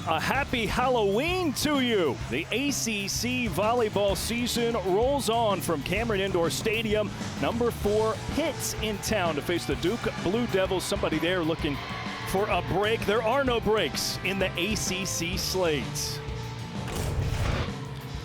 A happy Halloween to you. The ACC volleyball season rolls on from Cameron Indoor Stadium. Number 4 Pitt in town to face the Duke Blue Devils. Somebody there looking for a break. There are no breaks in the ACC slate.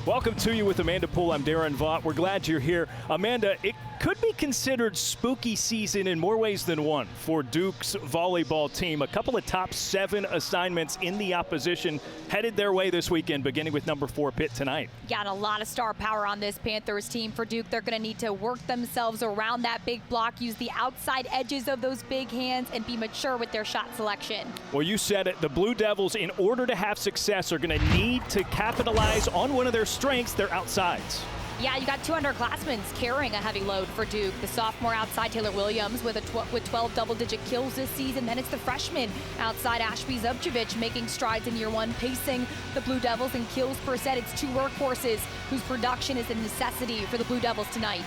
Welcome to you with Amanda Poole. I'm Darren Vaught. We're glad you're here. Amanda, it could be considered spooky season in more ways than one for Duke's volleyball team. A couple of top 7 assignments in the opposition headed their way this weekend, beginning with number 4 Pitt tonight. Yeah, and a lot of star power on this Panthers team. For Duke, they're going to need to work themselves around that big block, use the outside edges of those big hands, and be mature with their shot selection. Well, you said it. The Blue Devils, in order to have success, are going to need to capitalize on one of their strengths, their outsides. Yeah, you got 2 underclassmen carrying a heavy load for Duke. The sophomore outside Taylor Williams with 12 double-digit kills this season. Then it's the freshman outside Ashby Zubcevic making strides in year 1, pacing the Blue Devils in kills per set. It's 2 workhorses whose production is a necessity for the Blue Devils tonight.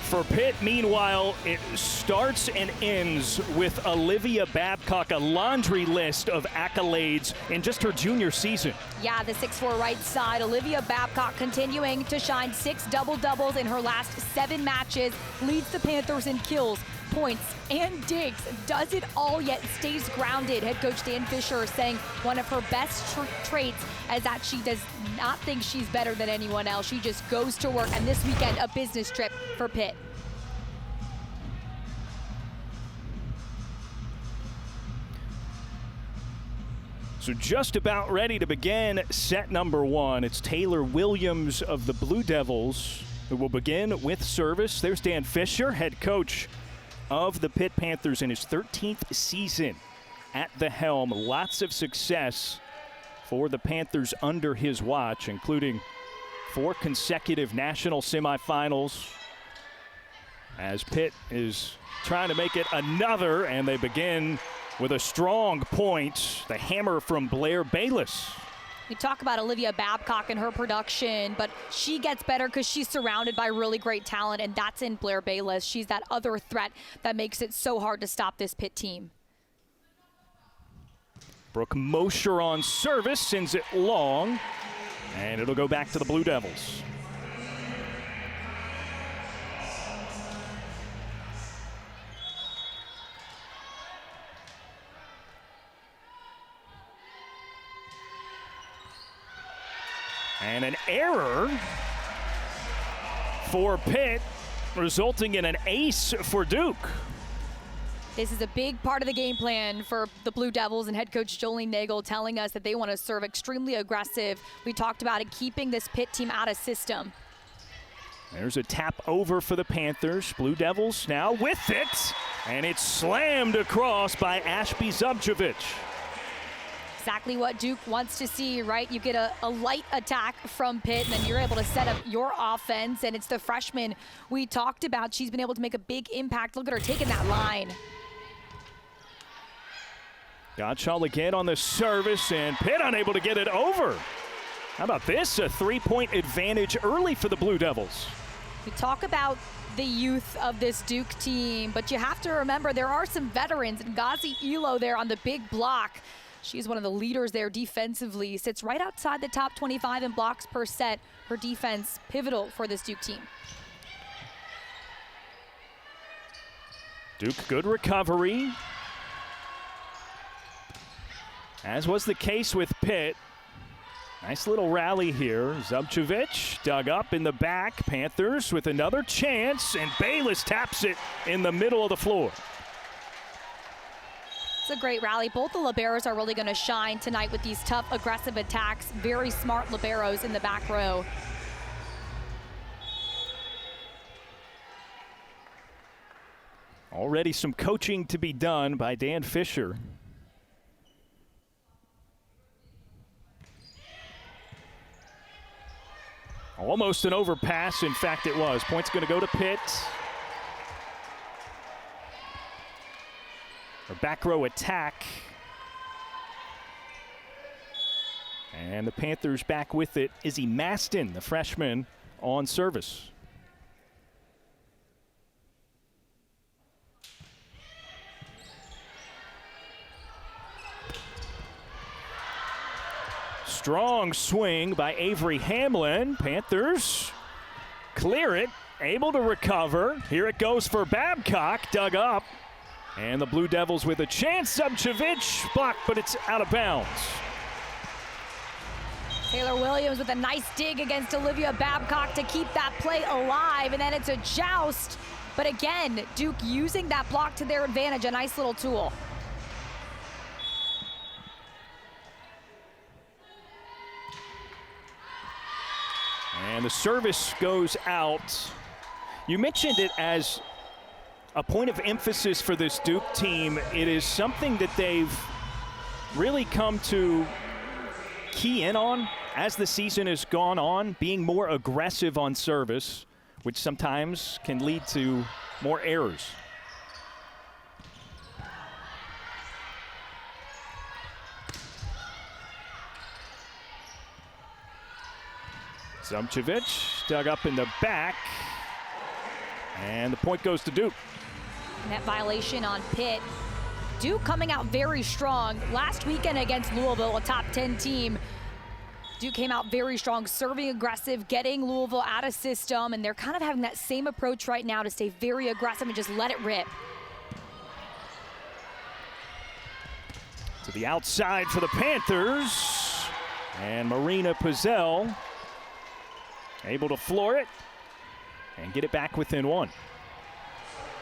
For Pitt, meanwhile, it starts and ends with Olivia Babcock, a laundry list of accolades in just her junior season. Yeah, the 6'4" right side, Olivia Babcock continuing to shine. 6 double-doubles in her last 7 matches, leads the Panthers in kills, points, and digs. Does it all, yet stays grounded. Head coach Dan Fisher saying one of her best traits is that she does not think she's better than anyone else. She just goes to work, and this weekend, a business trip for Pitt. So just about ready to begin set number 1. It's Taylor Williams of the Blue Devils who will begin with service. There's Dan Fisher, head coach of the Pitt Panthers in his 13th season at the helm. Lots of success for the Panthers under his watch, including 4 consecutive national semifinals, as Pitt is trying to make it another, and they begin with a strong point, the hammer from Blair Bayless. We talk about Olivia Babcock and her production, but she gets better because she's surrounded by really great talent, and that's in Blair Bayless. She's that other threat that makes it so hard to stop this Pitt team. Brooke Mosher on service, sends it long, and it'll go back to the Blue Devils. And an error for Pitt, resulting in an ace for Duke. This is a big part of the game plan for the Blue Devils, and head coach Jolene Nagel telling us that they want to serve extremely aggressive. We talked about it, keeping this Pitt team out of system. There's a tap over for the Panthers. Blue Devils now with it, and it's slammed across by Ashby Zubcevic. Exactly what Duke wants to see, right? You get a light attack from Pitt, and then you're able to set up your offense, and it's the freshman we talked about. She's been able to make a big impact. Look at her taking that line. Gottschall again on the service, and Pitt unable to get it over. How about this? A 3-point advantage early for the Blue Devils. We talk about the youth of this Duke team, but you have to remember there are some veterans. Ngazi Elo there on the big block. She's one of the leaders there defensively, sits right outside the top 25 in blocks per set. Her defense pivotal for this Duke team. Duke, good recovery, as was the case with Pitt. Nice little rally here. Zubcevic dug up in the back. Panthers with another chance, and Bayless taps it in the middle of the floor. It's a great rally. Both the liberos are really going to shine tonight with these tough, aggressive attacks. Very smart liberos in the back row. Already some coaching to be done by Dan Fisher. Almost an overpass. In fact, it was. Point's going to go to Pitt. A back row attack. And the Panthers back with it. Izzy Maston, the freshman, on service. Strong swing by Avery Hamlin. Panthers clear it, able to recover. Here it goes for Babcock, dug up. And the Blue Devils with a chance. Subchevich blocked, but it's out of bounds. Taylor Williams with a nice dig against Olivia Babcock to keep that play alive, and then it's a joust. But again, Duke using that block to their advantage, a nice little tool. And the service goes out. You mentioned it as a point of emphasis for this Duke team. It is something that they've really come to key in on as the season has gone on, being more aggressive on service, which sometimes can lead to more errors. Subchevich dug up in the back, and the point goes to Duke. Net violation on Pitt. Duke coming out very strong. Last weekend against Louisville, a top 10 team, Duke came out very strong, serving aggressive, getting Louisville out of system, and they're kind of having that same approach right now to stay very aggressive and just let it rip. To the outside for the Panthers, and Marina Pizzell able to floor it and get it back within one.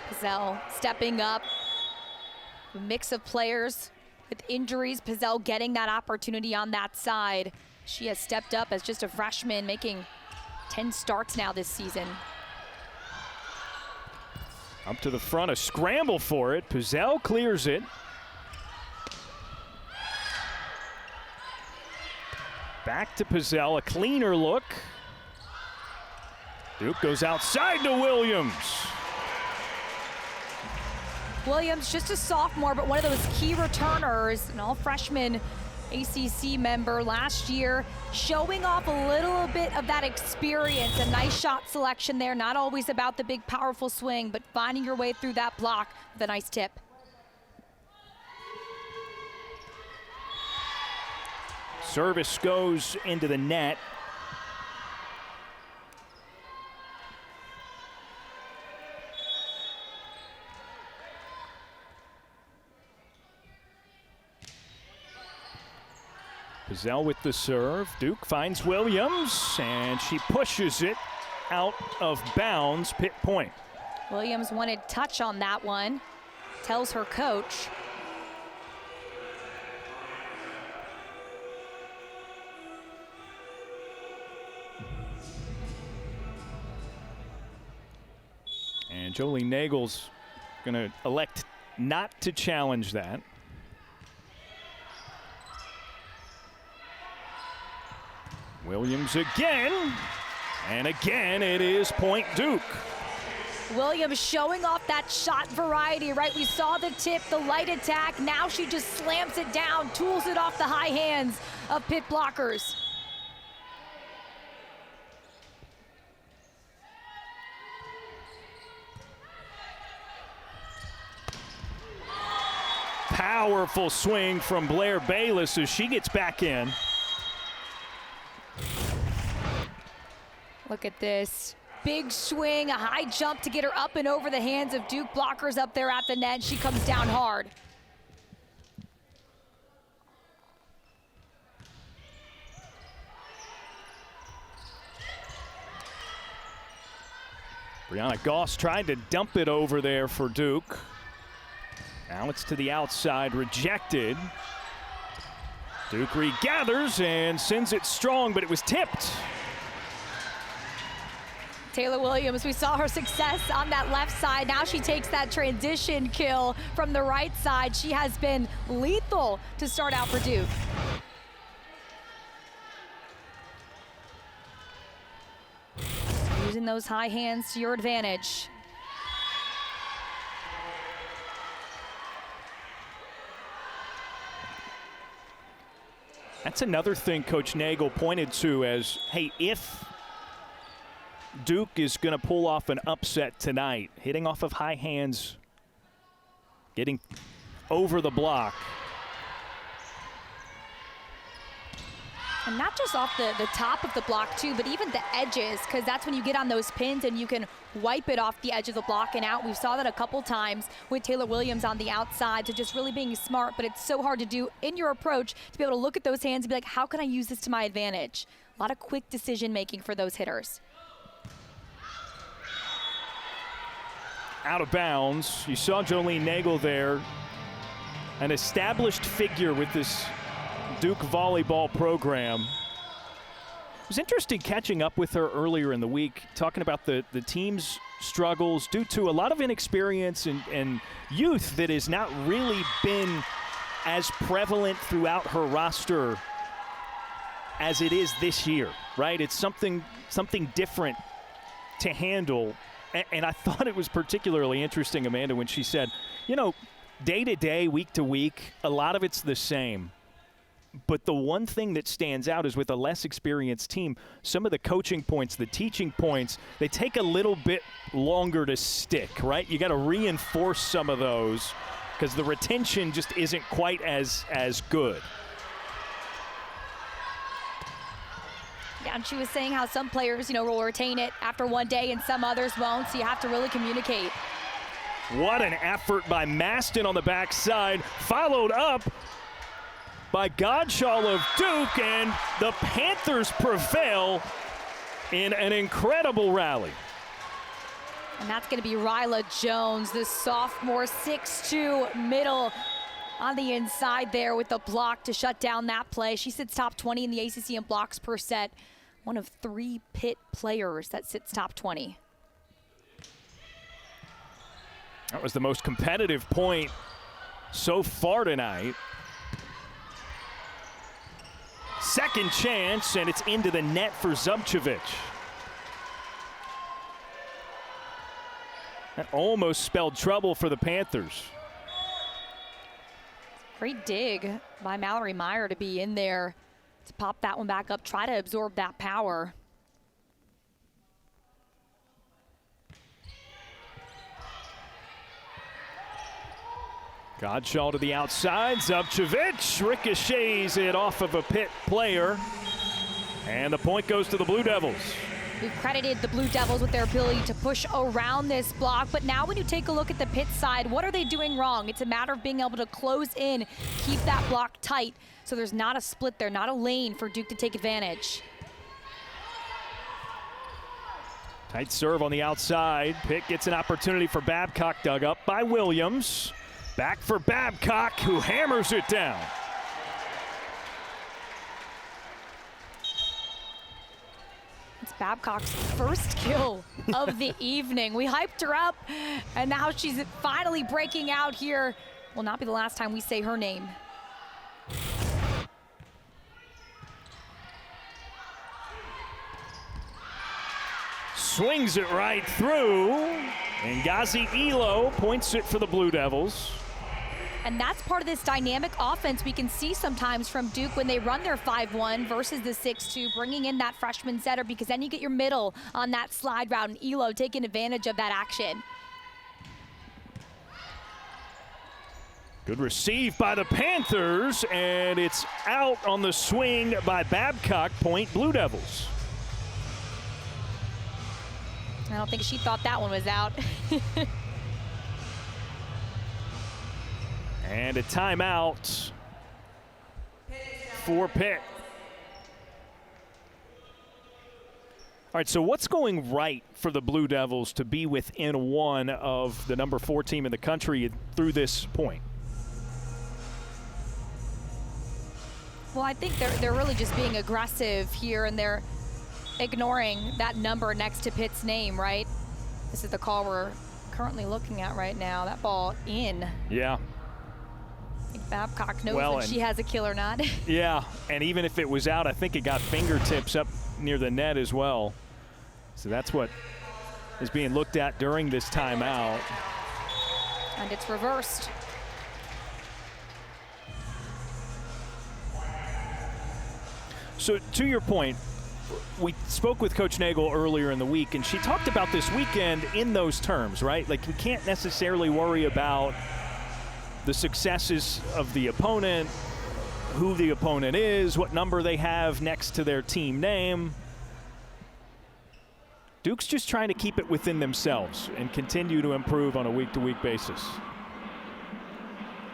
Pizzell stepping up. A mix of players with injuries. Pizzell getting that opportunity on that side. She has stepped up as just a freshman, making 10 starts now this season. Up to the front, a scramble for it. Pizzell clears it. Back to Pizzell, a cleaner look. Duke goes outside to Williams. Williams, just a sophomore, but one of those key returners, an all-freshman ACC member last year, showing off a little bit of that experience. A nice shot selection there, not always about the big, powerful swing, but finding your way through that block with a nice tip. Service goes into the net. Pizzell with the serve. Duke finds Williams, and she pushes it out of bounds. Pitt point. Williams wanted touch on that one, tells her coach. And Jolie Nagel's going to elect not to challenge that. Williams again, and again it is point Duke. Williams showing off that shot variety, right? We saw the tip, the light attack. Now she just slams it down, tools it off the high hands of Pitt blockers. Powerful swing from Blair Bayless as she gets back in. Look at this. Big swing, a high jump to get her up and over the hands of Duke blockers up there at the net. She comes down hard. Brianna Goss tried to dump it over there for Duke. Now it's to the outside, rejected. Duke regathers and sends it strong, but it was tipped. Taylor Williams, we saw her success on that left side. Now she takes that transition kill from the right side. She has been lethal to start out for Duke. Using those high hands to your advantage. That's another thing Coach Nagel pointed to as, hey, if Duke is going to pull off an upset tonight, hitting off of high hands, getting over the block. And not just off the top of the block too, but even the edges, because that's when you get on those pins and you can wipe it off the edge of the block and out. We saw that a couple times with Taylor Williams on the outside, so just really being smart, but it's so hard to do in your approach to be able to look at those hands and be like, how can I use this to my advantage? A lot of quick decision making for those hitters. Out of bounds. You saw Jolene Nagel there, an established figure with this Duke volleyball program. It was interesting catching up with her earlier in the week, talking about the team's struggles due to a lot of inexperience and youth that has not really been as prevalent throughout her roster as it is this year, right? It's something different to handle. And I thought it was particularly interesting, Amanda, when she said, you know, day to day, week to week, a lot of it's the same. But the one thing that stands out is with a less experienced team, some of the coaching points, the teaching points, they take a little bit longer to stick, right? You got to reinforce some of those because the retention just isn't quite as good. Yeah, and she was saying how some players, you know, will retain it after one day and some others won't, so you have to really communicate. What an effort by Maston on the backside, followed up by Godshaw of Duke, and the Panthers prevail in an incredible rally. And that's going to be Ryla Jones, the sophomore, 6'2", middle on the inside there with the block to shut down that play. She sits top 20 in the ACC in blocks per set, one of 3 Pitt players that sits top 20. That was the most competitive point so far tonight. Second chance, and it's into the net for Zubcevic. That almost spelled trouble for the Panthers. Great dig by Mallory Meyer to be in there to pop that one back up, try to absorb that power. Godshaw to the outside, Zubcevic ricochets it off of a Pitt player, and the point goes to the Blue Devils. We've credited the Blue Devils with their ability to push around this block, but now when you take a look at the Pitt side, what are they doing wrong? It's a matter of being able to close in, keep that block tight, so there's not a split there, not a lane for Duke to take advantage. Tight serve on the outside. Pitt gets an opportunity for Babcock, dug up by Williams. Back for Babcock, who hammers it down. It's Babcock's first kill of the evening. We hyped her up, and now she's finally breaking out here. Will not be the last time we say her name. Swings it right through, and Ngazi Elo points it for the Blue Devils. And that's part of this dynamic offense we can see sometimes from Duke when they run their 5-1 versus the 6-2, bringing in that freshman setter, because then you get your middle on that slide route, and Elo taking advantage of that action. Good receive by the Panthers, and it's out on the swing by Babcock, point Blue Devils. I don't think she thought that one was out. And a timeout for Pitt. All right, so what's going right for the Blue Devils to be within one of the number 4 team in the country through this point? Well, I think they're really just being aggressive here, and they're ignoring that number next to Pitt's name, right? This is the call we're currently looking at right now. That ball in. Yeah. I think Babcock knows if she has a kill or not. Yeah, and even if it was out, I think it got fingertips up near the net as well. So that's what is being looked at during this timeout. And it's reversed. So to your point, we spoke with Coach Nagel earlier in the week, and she talked about this weekend in those terms, right? Like, we can't necessarily worry about the successes of the opponent, who the opponent is, what number they have next to their team name. Duke's just trying to keep it within themselves and continue to improve on a week-to-week basis.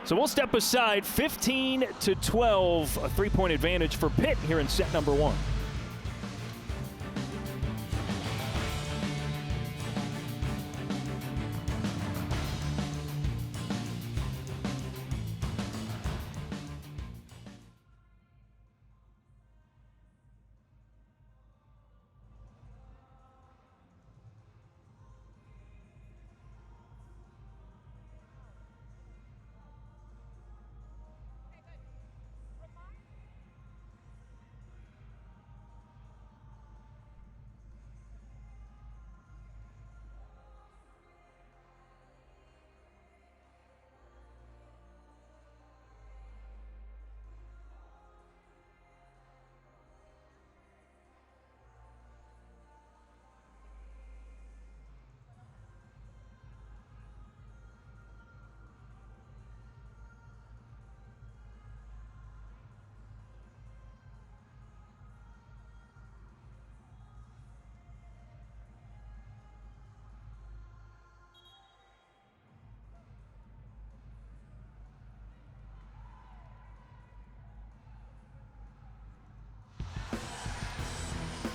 So we'll step aside. 15-12, a three-point advantage for Pitt here in set number 1.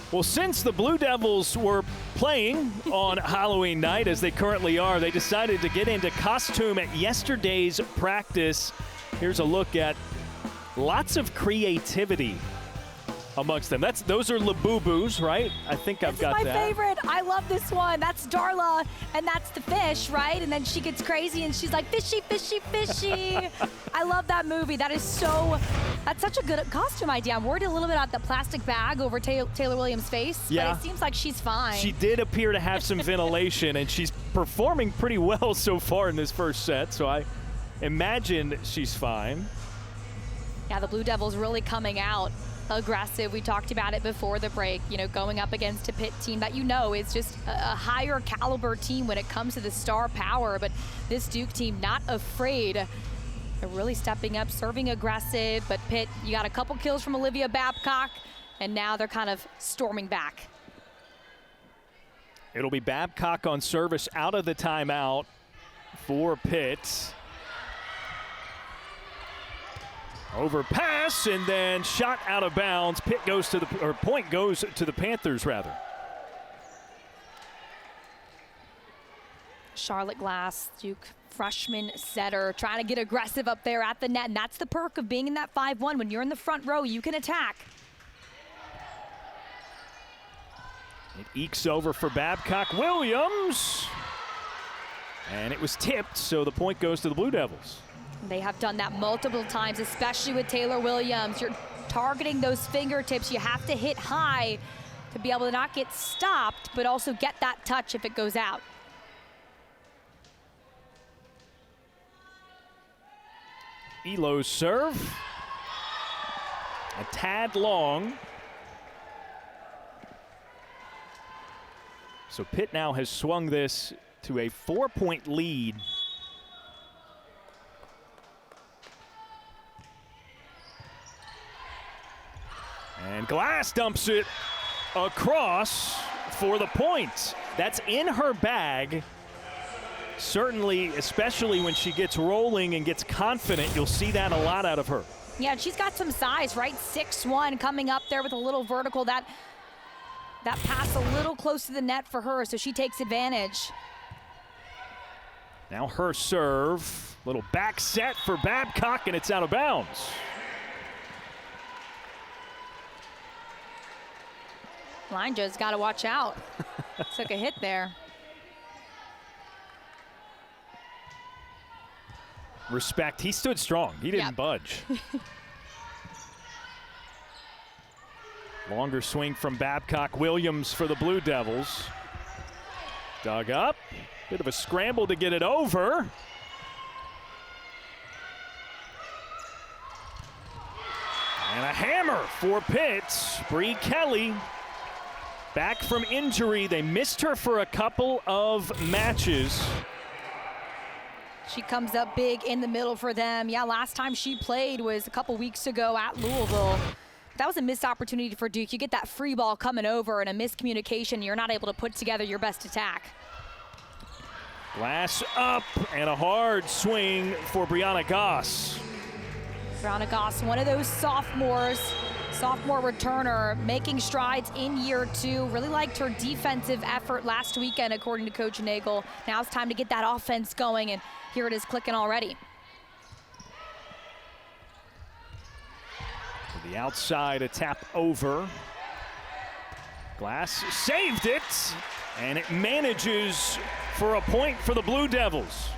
Well, since the Blue Devils were playing on Halloween night, as they currently are, they decided to get into costume at yesterday's practice. Here's a look at lots of creativity amongst them. Those are Labubu's, right? I think I've got that. This is my favorite. I love this one. That's Darla, and that's the fish, right? And then she gets crazy, and she's like, fishy, fishy, fishy. I love that movie. That's such a good costume idea. I'm worried a little bit about the plastic bag over Taylor Williams' face, yeah. But it seems like she's fine. She did appear to have some ventilation, and she's performing pretty well so far in this first set, so I imagine she's fine. Yeah, the Blue Devils really coming out aggressive. We talked about it before the break, going up against a Pitt team that is just a higher caliber team when it comes to the star power, but this Duke team not afraid. They're really stepping up, serving aggressive, but Pitt, you got a couple kills from Olivia Babcock, and now they're kind of storming back. It'll be Babcock on service out of the timeout for Pitt. Overpass and then shot out of bounds. Point goes to the Panthers, rather. Charlotte Glass, Duke freshman setter, trying to get aggressive up there at the net, and that's the perk of being in that 5-1. When you're in the front row, you can attack. It ekes over for Babcock Williams, and it was tipped, so the point goes to the Blue Devils. They have done that multiple times, especially with Taylor Williams. You're targeting those fingertips. You have to hit high to be able to not get stopped, but also get that touch if it goes out. Elo's serve. A tad long. So Pitt now has swung this to a 4-point lead. And Glass dumps it across for the point. That's in her bag. Certainly, especially when she gets rolling and gets confident, you'll see that a lot out of her. Yeah, she's got some size, right? 6'1", coming up there with a little vertical. That pass a little close to the net for her, so she takes advantage. Now her serve. Little back set for Babcock, and it's out of bounds. Linja's got to watch out. Took a hit there. Respect. He stood strong. He didn't budge. Longer swing from Babcock Williams for the Blue Devils. Dug up. Bit of a scramble to get it over. And a hammer for Pitt. Bree Kelly back from injury. They missed her for a couple of matches. She comes up big in the middle for them. Yeah, last time she played was a couple weeks ago at Louisville. That was a missed opportunity for Duke. You get that free ball coming over and a miscommunication. You're not able to put together your best attack. Glass up and a hard swing for Brianna Goss. Brianna Goss, one of those sophomore returner, making strides in year 2. Really liked her defensive effort last weekend, according to Coach Nagel. Now it's time to get that offense going, and here it is clicking already. To the outside, a tap over. Glass saved it, and it manages for a point for the Blue Devils.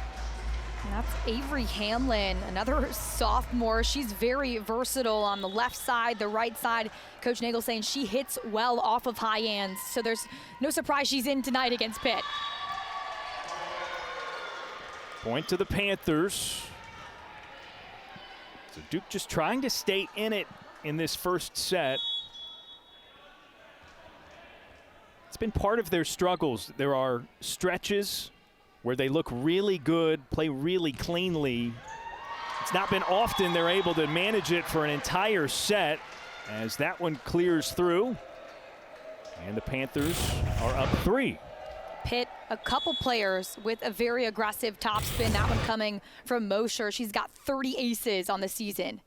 And that's Avery Hamlin, another sophomore. She's very versatile on the left side, the right side. Coach Nagel saying she hits well off of high hands, so there's no surprise she's in tonight against Pitt. Point to the Panthers. So Duke just trying to stay in it in this first set. It's been part of their struggles. There are stretches where they look really good, play really cleanly. It's not been often they're able to manage it for an entire set, as that one clears through. And the Panthers are up 3. Pitt, a couple players with a very aggressive topspin. That one coming from Mosher. She's got 30 aces on the season.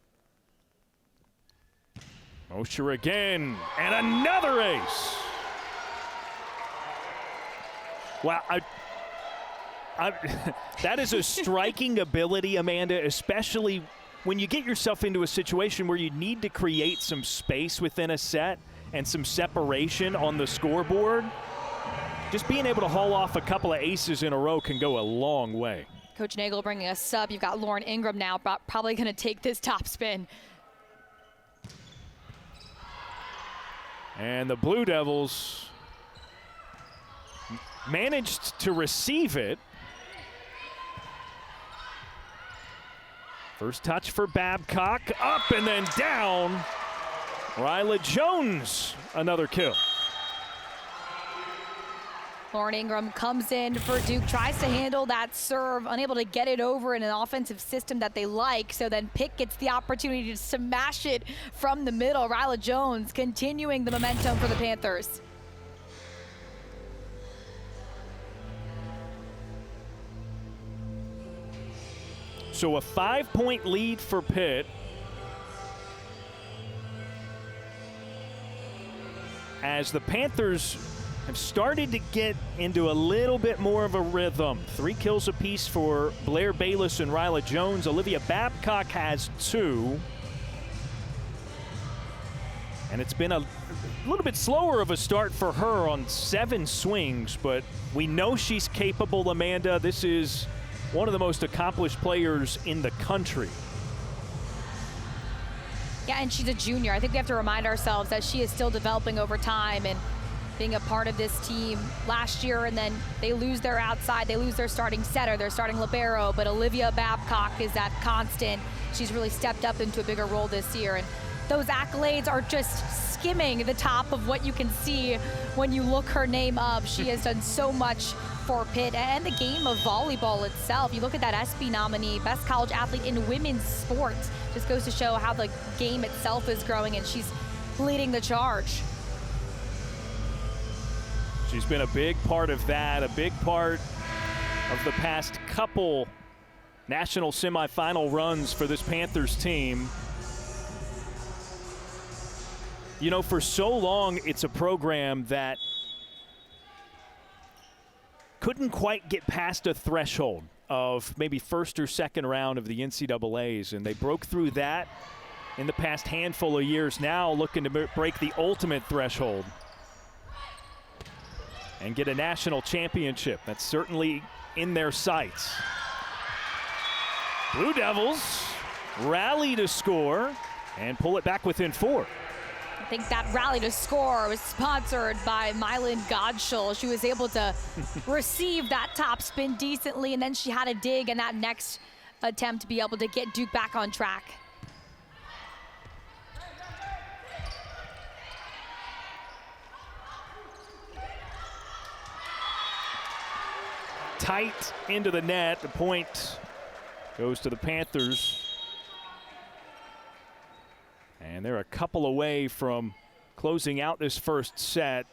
Mosher again, and another ace. Wow, that is a striking ability, Amanda, especially when you get yourself into a situation where you need to create some space within a set and some separation on the scoreboard. Just being able to haul off a couple of aces in a row can go a long way. Coach Nagel bringing a sub. You've got Lauren Ingram now, probably going to take this topspin. And the Blue Devils managed to receive it. First touch for Babcock, up and then down. Ryla Jones, another kill. Lauren Ingram comes in for Duke, tries to handle that serve, unable to get it over in an offensive system that they like. So then Pitt gets the opportunity to smash it from the middle. Ryla Jones continuing the momentum for the Panthers. So a 5-point lead for Pitt. As the Panthers have started to get into a little bit more of a rhythm. 3 kills apiece for Blair Bayless and Ryla Jones. Olivia Babcock has 2. And it's been a little bit slower of a start for her on 7 swings, but we know she's capable, Amanda. This is one of the most accomplished players in the country. Yeah, and she's a junior. I think we have to remind ourselves that she is still developing over time and being a part of this team last year, and then they lose their outside, they lose their starting setter, their starting libero, but Olivia Babcock is that constant. She's really stepped up into a bigger role this year, and those accolades are just skimming the top of what you can see when you look her name up. She has done so much for Pitt and the game of volleyball itself. You look at that ESPY nominee, best college athlete in women's sports. Just goes to show how the game itself is growing, and she's leading the charge. She's been a big part of that, a big part of the past couple national semifinal runs for this Panthers team. You know, for so long, it's a program that couldn't quite get past a threshold of maybe first or second round of the NCAAs, and they broke through that in the past handful of years. Now looking to break the ultimate threshold and get a national championship. That's certainly in their sights. Blue Devils rally to score and pull it back within 4. I think that rally to score was sponsored by Mylan Godshall. She was able to receive that top spin decently, and then she had a dig in that next attempt to be able to get Duke back on track. Tight into the net. The point goes to the Panthers. And they're a couple away from closing out this first set.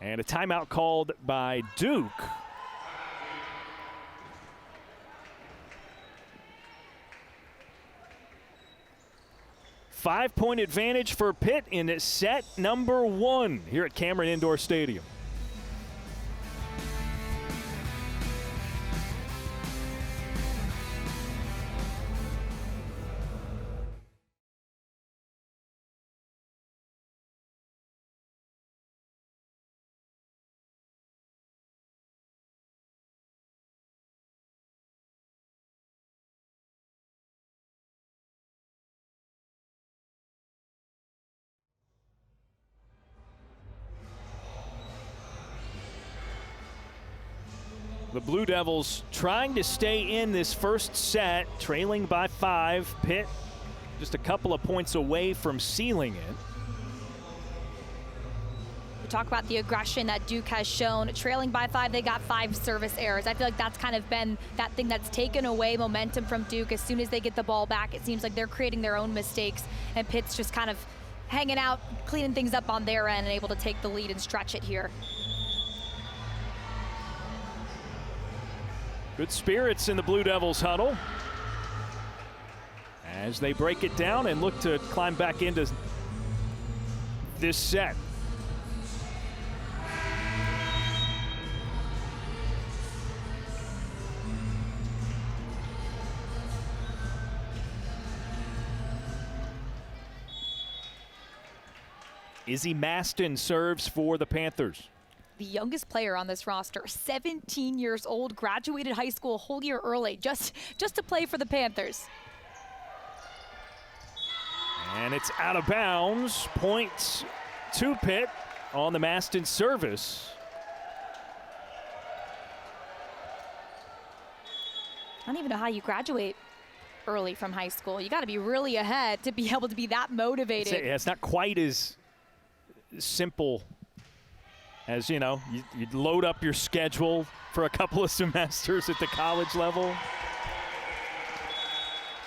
And a timeout called by Duke. Five-point advantage for Pitt in set number 1 here at Cameron Indoor Stadium. The Blue Devils trying to stay in this first set, trailing by 5. Pitt just a couple of points away from sealing it. We talk about the aggression that Duke has shown. Trailing by 5, they got 5 service errors. I feel like that's kind of been that thing that's taken away momentum from Duke. As soon as they get the ball back, it seems like they're creating their own mistakes, and Pitt's just kind of hanging out, cleaning things up on their end and able to take the lead and stretch it here. Good spirits in the Blue Devils huddle as they break it down and look to climb back into this set. Izzy Maston serves for the Panthers. The youngest player on this roster, 17 years old, graduated high school a whole year early just to play for the Panthers. And it's out of bounds. Points to Pitt on the Maston service. I don't even know how you graduate early from high school. You got to be really ahead to be able to be that motivated. It's not quite as simple as, you know, you load up your schedule for a couple of semesters at the college level.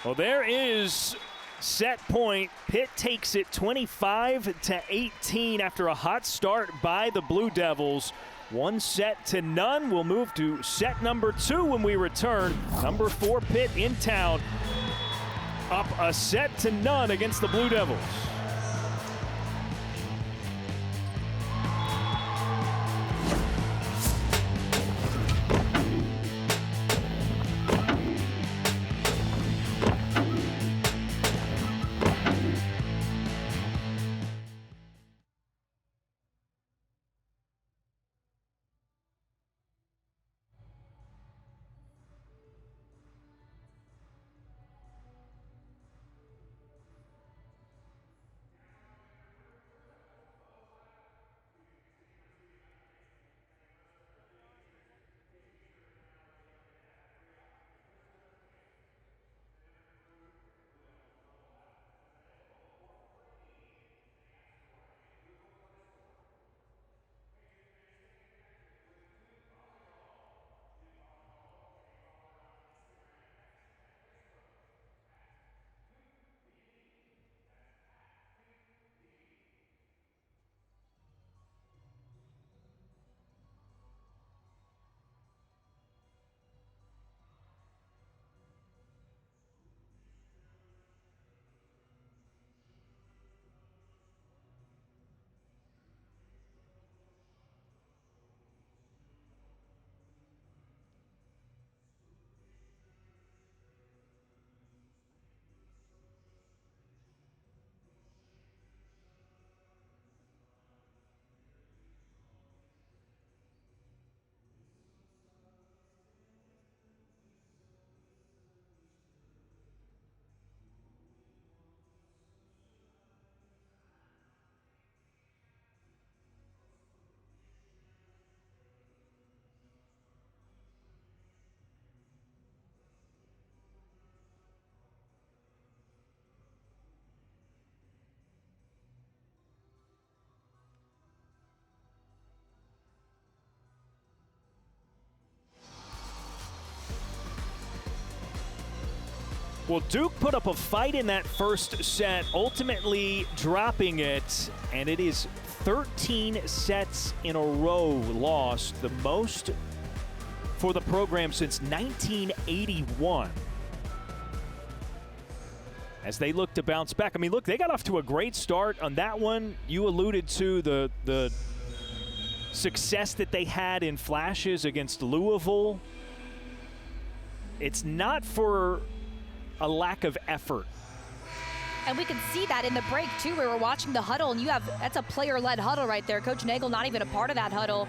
Well, there is set point. Pitt takes it 25-18 after a hot start by the Blue Devils. 1-0. We'll move to set number 2 when we return. Number 4 Pitt in town, up 1-0 against the Blue Devils. Well, Duke put up a fight in that first set, ultimately dropping it, and it is 13 sets in a row lost, the most for the program since 1981. As they look to bounce back. I mean, look, they got off to a great start on that one. You alluded to the success that they had in flashes against Louisville. It's not for a lack of effort. And we can see that in the break, too, where we're watching the huddle, and that's a player-led huddle right there. Coach Nagel not even a part of that huddle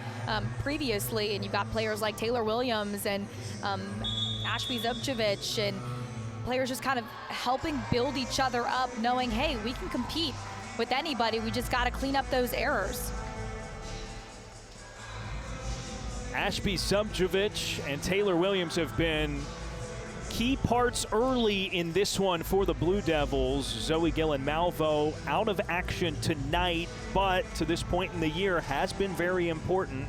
previously, and you've got players like Taylor Williams and Ashby Zubcevic, and players just kind of helping build each other up, knowing, hey, we can compete with anybody. We just got to clean up those errors. Ashby Zubcevic and Taylor Williams have been key parts early in this one for the Blue Devils. Zoe Gillen-Malvo out of action tonight, but to this point in the year has been very important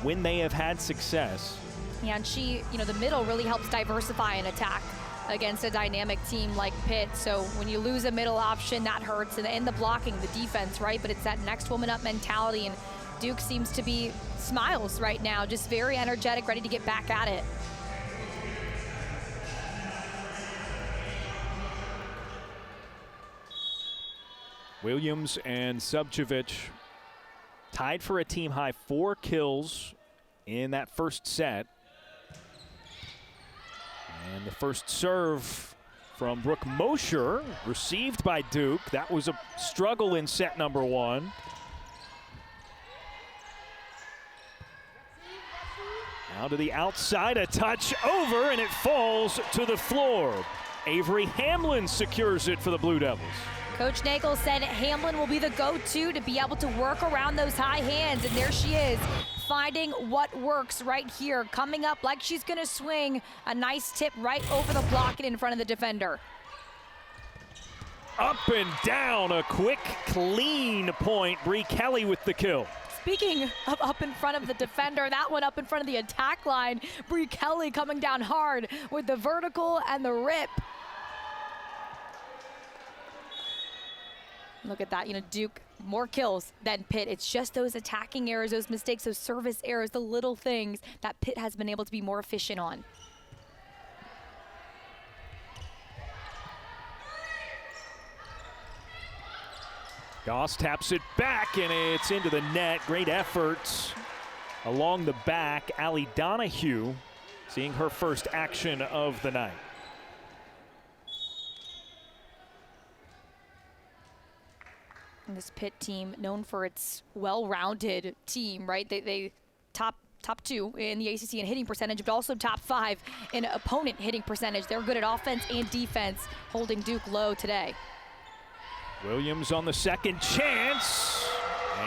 when they have had success. Yeah, and she, the middle really helps diversify an attack against a dynamic team like Pitt. So when you lose a middle option, that hurts. And the blocking, the defense, right? But it's that next woman up mentality. And Duke seems to be smiles right now, just very energetic, ready to get back at it. Williams and Zubcevic tied for a team high 4 kills in that first set. And the first serve from Brooke Mosher, received by Duke. That was a struggle in set number 1. Now to the outside, a touch over, and it falls to the floor. Avery Hamlin secures it for the Blue Devils. Coach Nagel said Hamlin will be the go-to to be able to work around those high hands, and there she is, finding what works right here, coming up like she's gonna swing a nice tip right over the block and in front of the defender. Up and down, a quick, clean point. Bree Kelly with the kill. Speaking of up in front of the defender, that one up in front of the attack line. Bree Kelly coming down hard with the vertical and the rip. Look at that, Duke, more kills than Pitt. It's just those attacking errors, those mistakes, those service errors, the little things that Pitt has been able to be more efficient on. Goss taps it back, and it's into the net. Great efforts along the back. Allie Donahue seeing her first action of the night. And this Pitt team, known for its well-rounded team, right? They top 2 in the ACC in hitting percentage, but also top 5 in opponent hitting percentage. They're good at offense and defense, holding Duke low today. Williams on the second chance,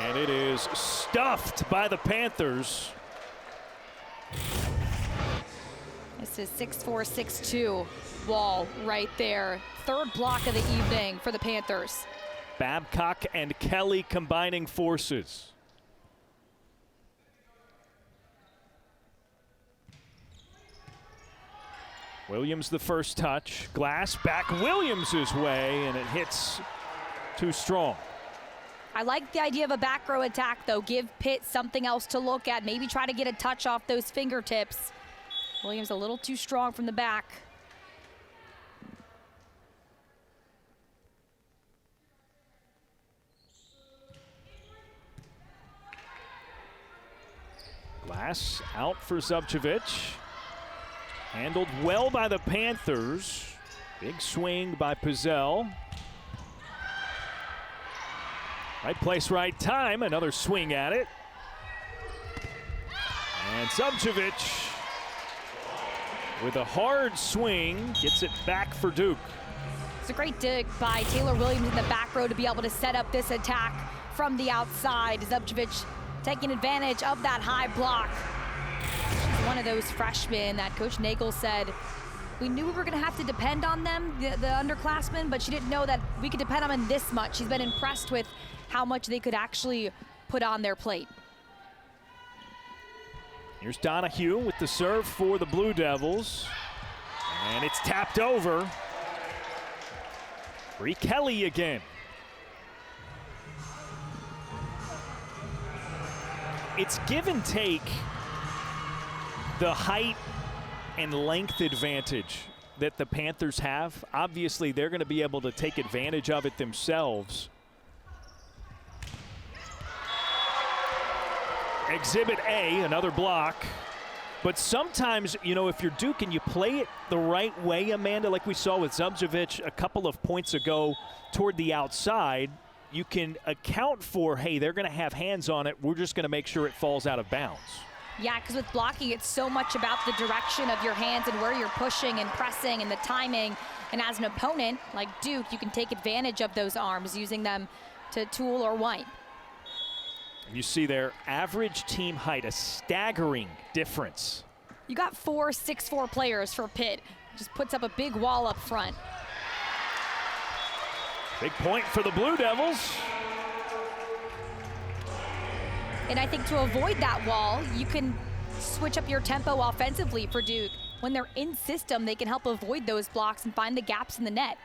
and it is stuffed by the Panthers. This is 6'4", 6'2" wall right there. Third block of the evening for the Panthers. Babcock and Kelly combining forces. Williams the first touch. Glass back Williams' way, and it hits too strong. I like the idea of a back row attack, though. Give Pitt something else to look at. Maybe try to get a touch off those fingertips. Williams a little too strong from the back. Glass out for Zubcevic. Handled well by the Panthers. Big swing by Pizzell. Right place, right time. Another swing at it. And Zubcevic with a hard swing gets it back for Duke. It's a great dig by Taylor Williams in the back row to be able to set up this attack from the outside. Zubcevic taking advantage of that high block. She's one of those freshmen that Coach Nagel said we knew we were going to have to depend on them, the underclassmen, but she didn't know that we could depend on them this much. She's been impressed with how much they could actually put on their plate. Here's Donahue with the serve for the Blue Devils. And it's tapped over. Bree Kelly again. It's give and take the height and length advantage that the Panthers have. Obviously, they're going to be able to take advantage of it themselves. Exhibit A, another block. But sometimes, you know, if you're Duke and you play it the right way, Amanda, like we saw with Zubcevic a couple of points ago toward the outside, you can account for, hey, they're going to have hands on it. We're just going to make sure it falls out of bounds. Yeah, because with blocking, it's so much about the direction of your hands and where you're pushing and pressing and the timing. And as an opponent like Duke, you can take advantage of those arms, using them to tool or wipe. You see their average team height, a staggering difference. You got 4 6'4" players for Pitt. Just puts up a big wall up front. Big point for the Blue Devils. And I think to avoid that wall, you can switch up your tempo offensively for Duke. When they're in system, they can help avoid those blocks and find the gaps in the net.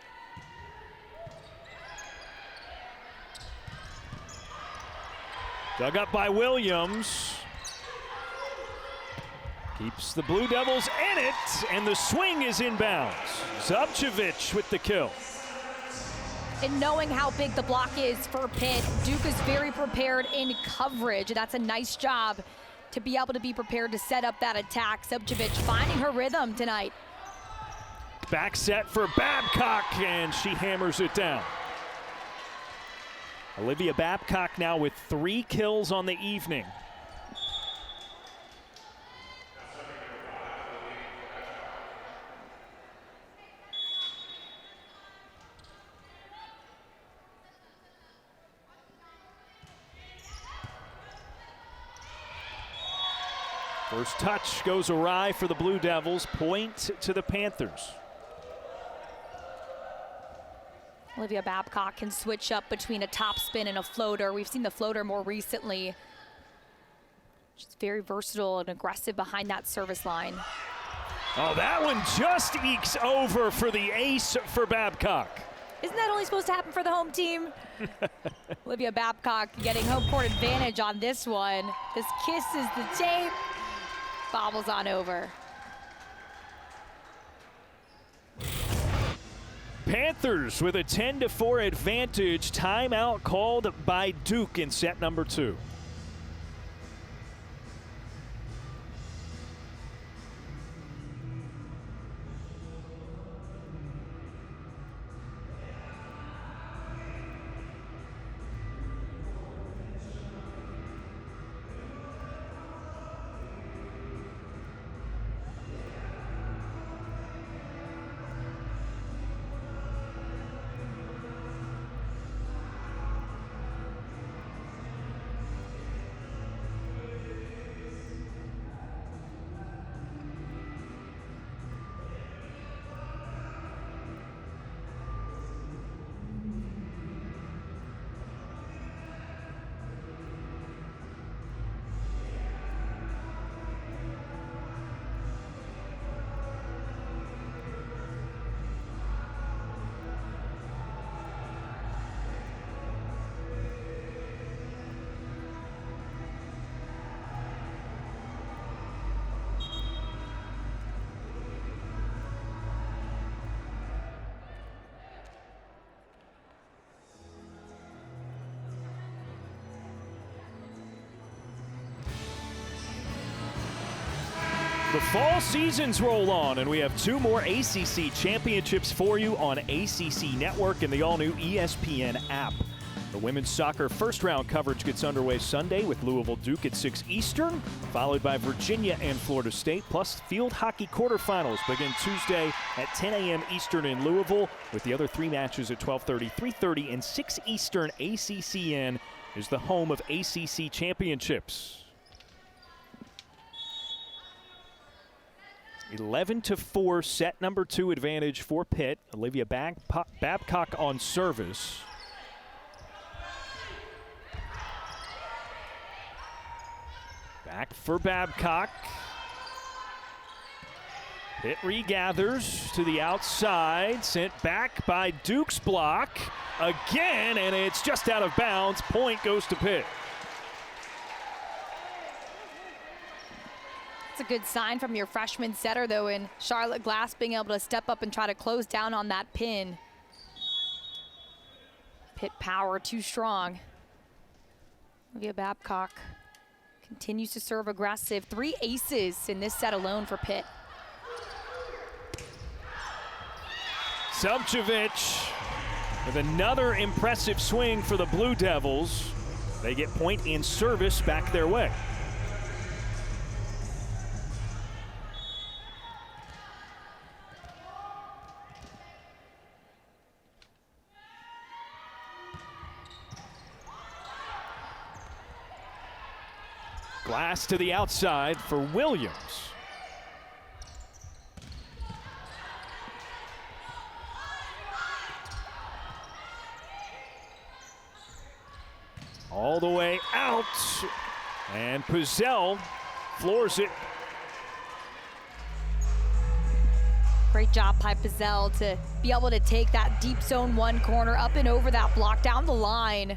Dug up by Williams. Keeps the Blue Devils in it, and the swing is inbounds. Zubcevic with the kill. And knowing how big the block is for Pitt, Duke is very prepared in coverage. And that's a nice job to be able to be prepared to set up that attack. Zubcevic finding her rhythm tonight. Back set for Babcock, and she hammers it down. Olivia Babcock now with 3 kills on the evening. First touch goes awry for the Blue Devils. Point to the Panthers. Olivia Babcock can switch up between a topspin and a floater. We've seen the floater more recently. She's very versatile and aggressive behind that service line. Oh, that one just ekes over for the ace for Babcock. Isn't that only supposed to happen for the home team? Olivia Babcock getting home court advantage on this one. This kisses the tape. Bobbles on over. Panthers with a 10-4 advantage. Timeout called by Duke in set number 2. The fall seasons roll on, and we have 2 more ACC championships for you on ACC Network and the all-new ESPN app. The women's soccer first-round coverage gets underway Sunday with Louisville-Duke at 6 Eastern, followed by Virginia and Florida State, plus field hockey quarterfinals begin Tuesday at 10 a.m. Eastern in Louisville, with the other 3 matches at 12:30, 3:30, and 6 Eastern. ACCN is the home of ACC championships. 11-4 set number 2 advantage for Pitt. Olivia Babcock on service. Back for Babcock. Pitt regathers to the outside, sent back by Duke's block again, and it's just out of bounds. Point goes to Pitt. It's a good sign from your freshman setter, though, in Charlotte Glass being able to step up and try to close down on that pin. Pitt power too strong. Olivia Babcock continues to serve aggressive. 3 aces in this set alone for Pitt. Subcevic with another impressive swing for the Blue Devils. They get point and service back their way. Glass to the outside for Williams. All the way out, and Puzel floors it. Great job by Puzel to be able to take that deep zone 1 corner up and over that block down the line.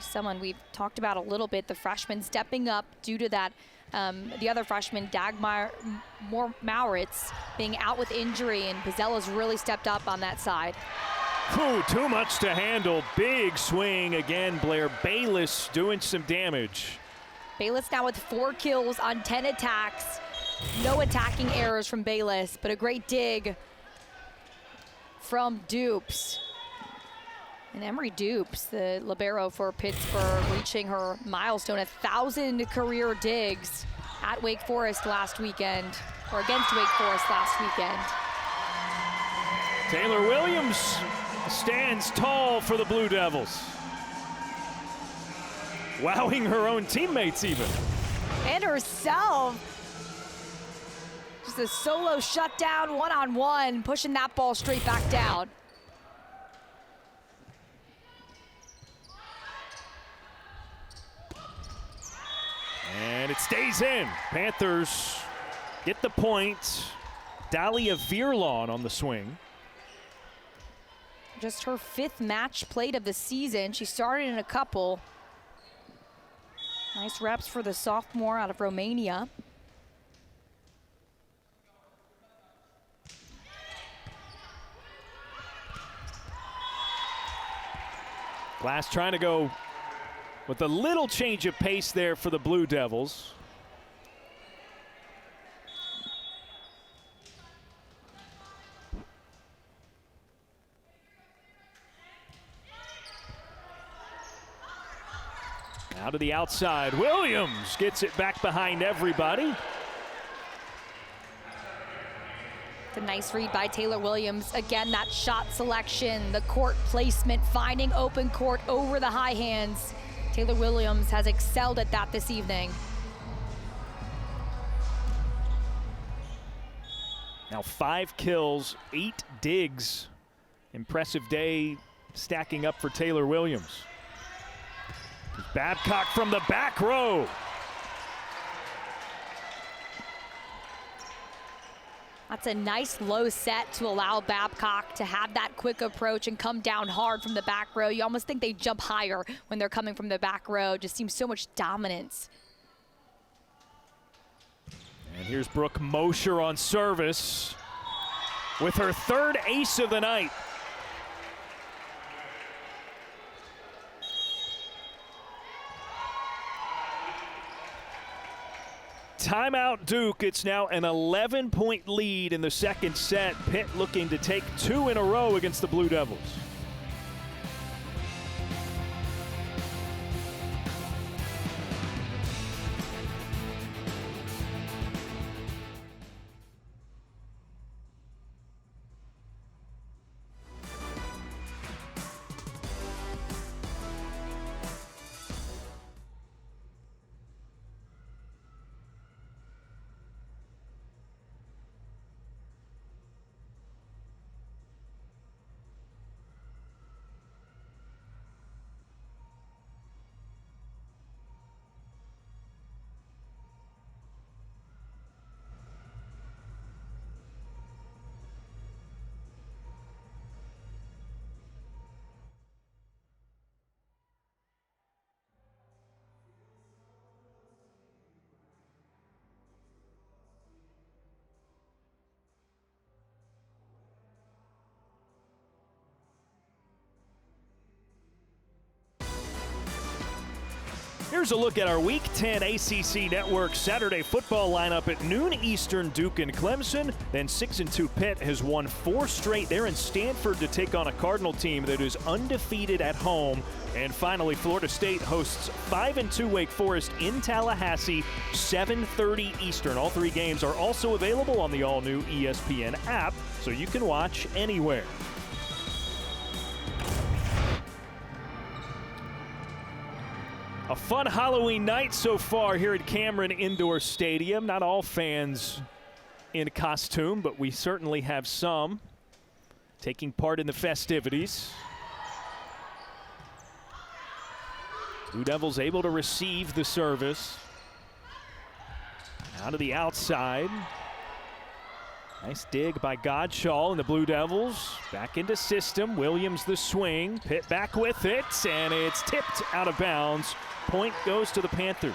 Someone we've talked about a little bit, the freshman stepping up due to that, the other freshman, Dagmar Mauritz, being out with injury, and Puzel has really stepped up on that side. Ooh, too much to handle. Big swing again. Blair Bayless doing some damage. Bayless now with 4 kills on 10 attacks. No attacking errors from Bayless, but a great dig from Dupes. And Emery Dupes, the libero for Pittsburgh, reaching her milestone, 1,000 career digs at Wake Forest last weekend, or against Wake Forest last weekend. Taylor Williams stands tall for the Blue Devils. Wowing her own teammates even. And herself. Just a solo shutdown, one-on-one, pushing that ball straight back down. And it stays in. Panthers get the point. Dahlia Veerlawn on the swing. Just her 5th match played of the season. She started in a couple. Nice reps for the sophomore out of Romania. Glass trying to go with a little change of pace there for the Blue Devils. Now to the outside. Williams gets it back behind everybody. It's a nice read by Taylor Williams. Again, that shot selection, the court placement, finding open court over the high hands. Taylor Williams has excelled at that this evening. Now 5 kills, 8 digs. Impressive day stacking up for Taylor Williams. Babcock from the back row. That's a nice low set to allow Babcock to have that quick approach and come down hard from the back row. You almost think they jump higher when they're coming from the back row. Just seems so much dominance. And here's Brooke Mosher on service with her 3rd ace of the night. Timeout Duke. It's now an 11-point lead in the 2nd set. Pitt looking to take 2 in a row against the Blue Devils. Here's a look at our Week 10 ACC Network Saturday football lineup. At noon Eastern, Duke and Clemson. Then 6-2 Pitt has won 4 straight. They're in Stanford to take on a Cardinal team that is undefeated at home. And finally, Florida State hosts 5-2 Wake Forest in Tallahassee, 7:30 Eastern. All 3 games are also available on the all-new ESPN app, so you can watch anywhere. A fun Halloween night so far here at Cameron Indoor Stadium. Not all fans in costume, but we certainly have some taking part in the festivities. Blue Devils able to receive the service. Out of the outside. Nice dig by Godshall and the Blue Devils. Back into system. Williams the swing. Pitt back with it, and it's tipped out of bounds. Point goes to the Panthers.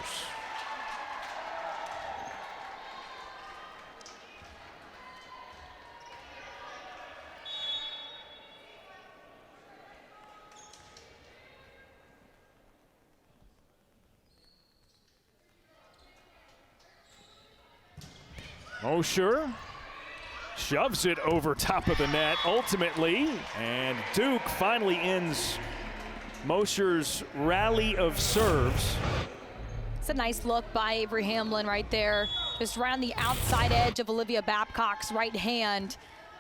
Mosher shoves it over top of the net ultimately, and Duke finally ends Mosher's rally of serves. It's a nice look by Avery Hamlin right there. Just right on the outside edge of Olivia Babcock's right hand.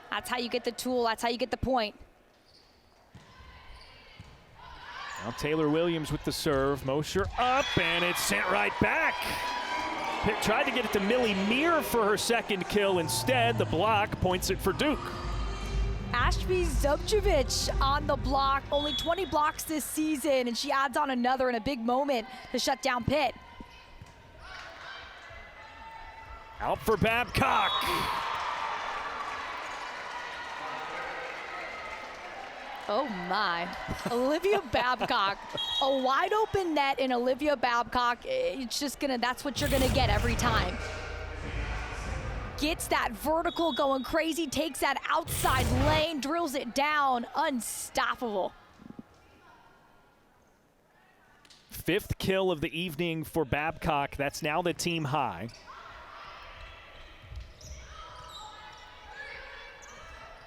That's how you get the tool, that's how you get the point. Now Taylor Williams with the serve. Mosher up, and it's sent right back. Pitt tried to get it to Millie Meir for her second kill. Instead, the block points it for Duke. Ashby Zubcevic on the block, only 20 blocks this season, and she adds on another in a big moment to shut down Pitt. Out for Babcock. Oh my, Olivia Babcock. A wide open net in Olivia Babcock, it's just that's what you're gonna get every time. Gets that vertical going crazy, takes that outside lane, drills it down, unstoppable. 5th kill of the evening for Babcock. That's now the team high.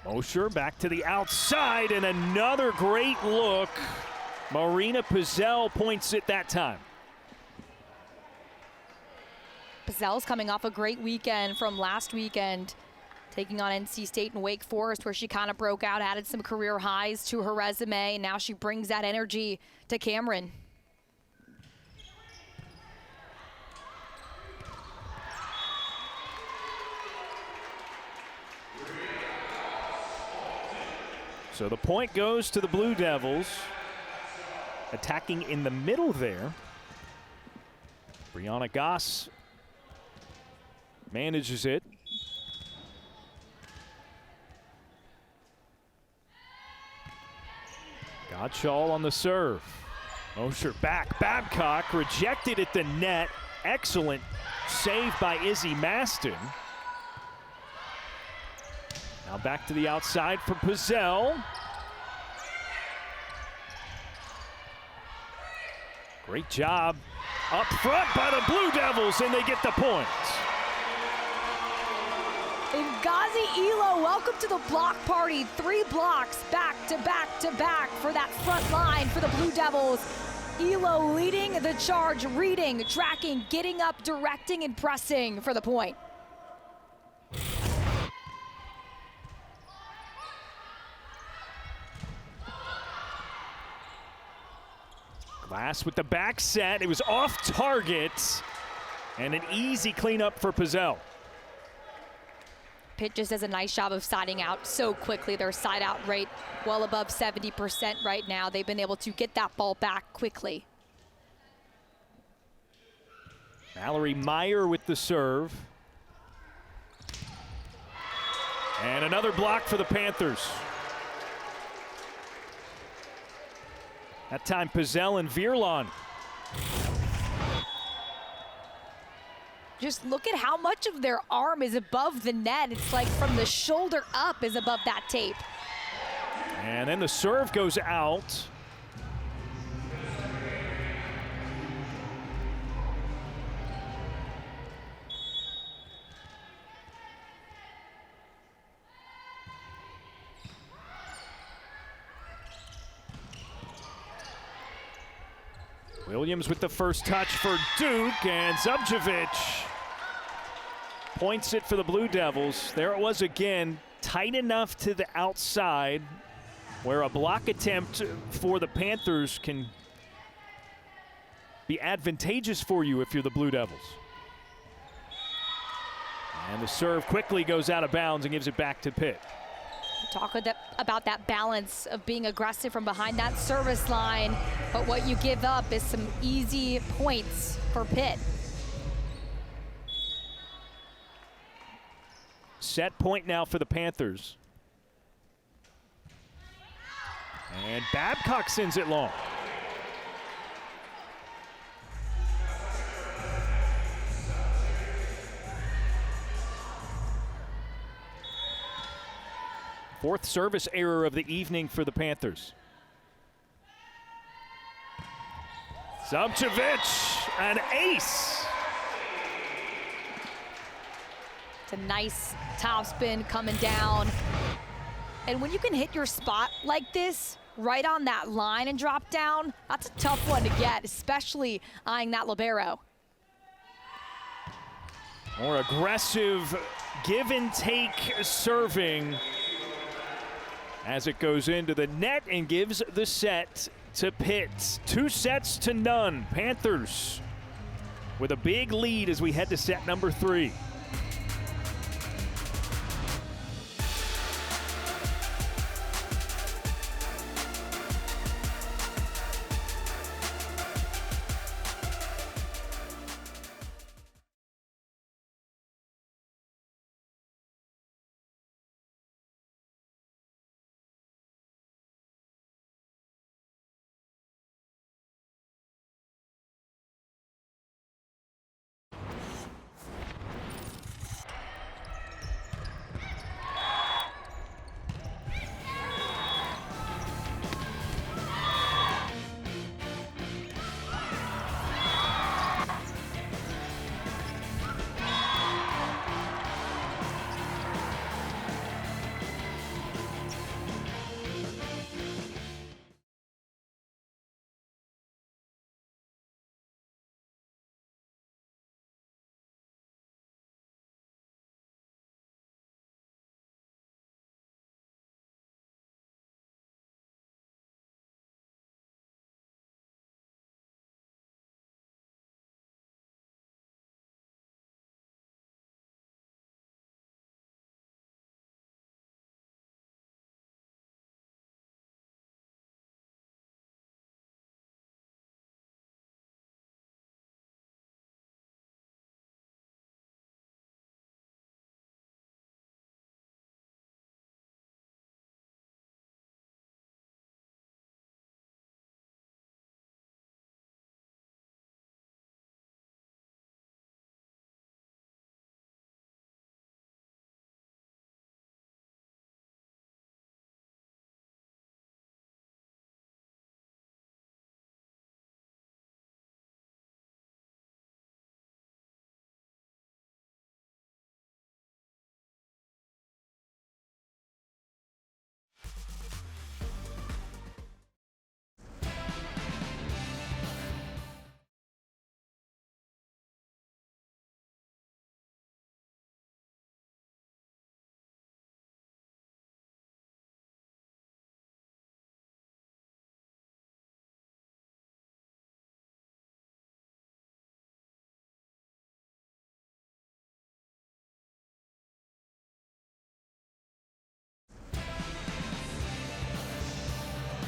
Mosher back to the outside, and another great look. Marina Pizzell points it that time. Pizzell's coming off a great weekend from last weekend, taking on NC State and Wake Forest, where she kind of broke out, added some career highs to her resume, and now she brings that energy to Cameron. So the point goes to the Blue Devils. Attacking in the middle there. Brianna Goss manages it. Godshall on the serve. Mosher back. Babcock rejected at the net. Excellent save by Izzy Maston. Now back to the outside for Pizzell. Great job up front by the Blue Devils, and they get the point. Ngazi Elo, welcome to the block party. 3 blocks back to back to back for that front line for the Blue Devils. Elo leading the charge, reading, tracking, getting up, directing, and pressing for the point. Glass with the back set. It was off target, and an easy cleanup for Pizzell. Pitt just does a nice job of siding out so quickly. Their side out rate well above 70% right now. They've been able to get that ball back quickly. Mallory Meyer with the serve. And another block for the Panthers. That time Pizzell and Vierlon. Just look at how much of their arm is above the net. It's like from the shoulder up is above that tape. And then the serve goes out. Williams with the first touch for Duke, and Zubcevic points it for the Blue Devils. There it was again, tight enough to the outside where a block attempt for the Panthers can be advantageous for you if you're the Blue Devils. And the serve quickly goes out of bounds and gives it back to Pitt. Talk about that balance of being aggressive from behind that service line, but what you give up is some easy points for Pitt. Set point now for the Panthers. And Babcock sends it long. Fourth service error of the evening for the Panthers. Zubcevic, an ace. It's a nice topspin coming down. And when you can hit your spot like this, right on that line and drop down, that's a tough one to get, especially eyeing that libero. More aggressive give and take serving as it goes into the net and gives the set to Pitt. 2-0. Panthers with a big lead as we head to set number 3.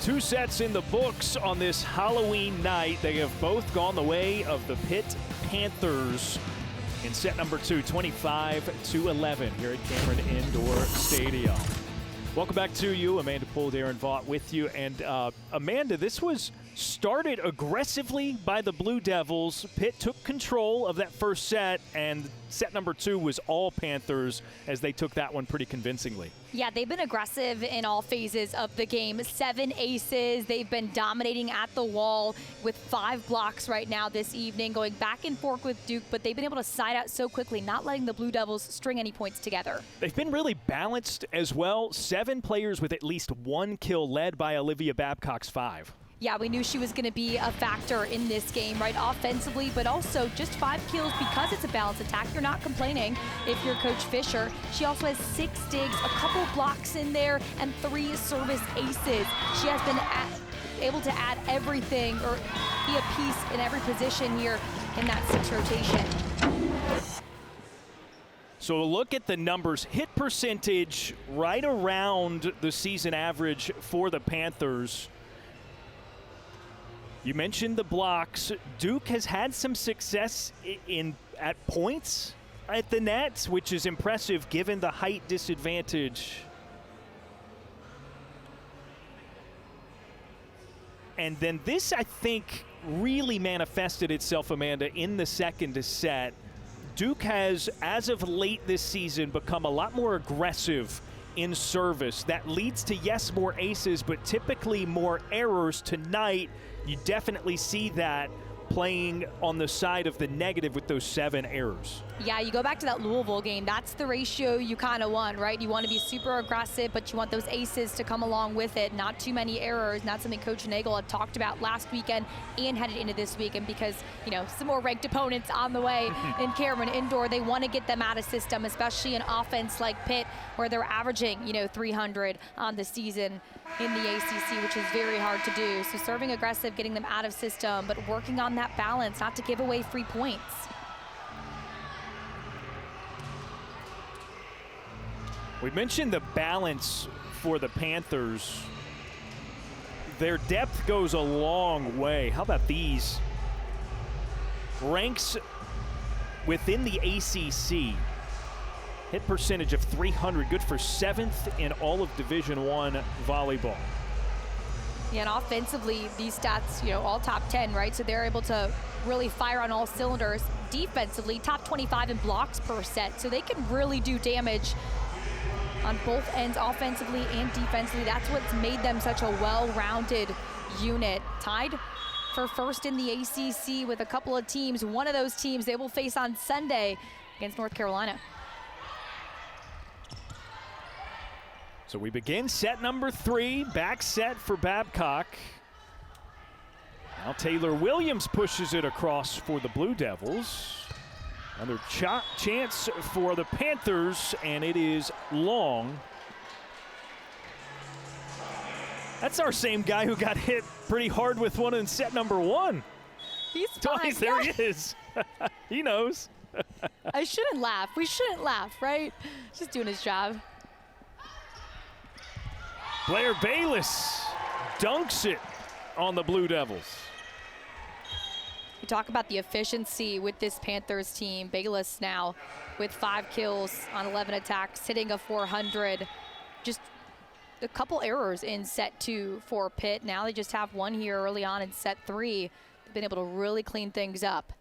Two sets in the books on this Halloween night. They have both gone the way of the Pitt Panthers in set number 2, 25-11 here at Cameron Indoor Stadium. Welcome back to you. Amanda Poole, Darren Vaught with you. And Amanda, this was started aggressively by the Blue Devils. Pitt took control of that first set, and set number 2 was all Panthers as they took that one pretty convincingly. Yeah, they've been aggressive in all phases of the game. 7 aces. They've been dominating at the wall with 5 blocks right now this evening, going back and forth with Duke, but they've been able to side out so quickly, not letting the Blue Devils string any points together. They've been really balanced as well. 7 players with at least 1 kill led by Olivia Babcock's 5. Yeah, we knew she was going to be a factor in this game, right? Offensively, but also just 5 kills because it's a balanced attack. You're not complaining if you're Coach Fisher. She also has 6 digs, a couple blocks in there, and 3 service aces. She has been able to add everything or be a piece in every position here in that 6 rotation. So look at the numbers. Hit percentage right around the season average for the Panthers. You mentioned the blocks. Duke has had some success at points at the net, which is impressive given the height disadvantage. And then this, I think, really manifested itself, Amanda, in the second set. Duke has, as of late this season, become a lot more aggressive in service. That leads to, yes, more aces, but typically more errors. Tonight, you definitely see that playing on the side of the negative with those 7 errors. Yeah, you go back to that Louisville game. That's the ratio you kind of want, right? You want to be super aggressive, but you want those aces to come along with it. Not too many errors. And that's something Coach Nagel had talked about last weekend and headed into this weekend because, you know, some more ranked opponents on the way in Cameron Indoor. They want to get them out of system, especially an offense like Pitt where they're averaging, you know, 300 on the season in the ACC, which is very hard to do. So serving aggressive, getting them out of system, but working on that balance, not to give away free points. We mentioned the balance for the Panthers. Their depth goes a long way. How about these? Ranks within the ACC. Hit percentage of 300, good for 7th in all of Division I volleyball. Yeah, and offensively, these stats, you know, all top 10, right? So they're able to really fire on all cylinders. Defensively, top 25 in blocks per set. So they can really do damage on both ends, offensively and defensively. That's what's made them such a well-rounded unit. Tied for first in the ACC with a couple of teams. One of those teams they will face on Sunday against North Carolina. So we begin set number 3, back set for Babcock. Now Taylor Williams pushes it across for the Blue Devils. Another chance for the Panthers, and it is long. That's our same guy who got hit pretty hard with one in set number 1. He's Twice, there he is. He knows. I shouldn't laugh. We shouldn't laugh, right? Just doing his job. Blair Bayless dunks it on the Blue Devils. We talk about the efficiency with this Panthers team. Bayless now with 5 kills on 11 attacks, hitting a 400. Just a couple errors in set 2 for Pitt. Now they just have one here early on in set 3. They've been able to really clean things up.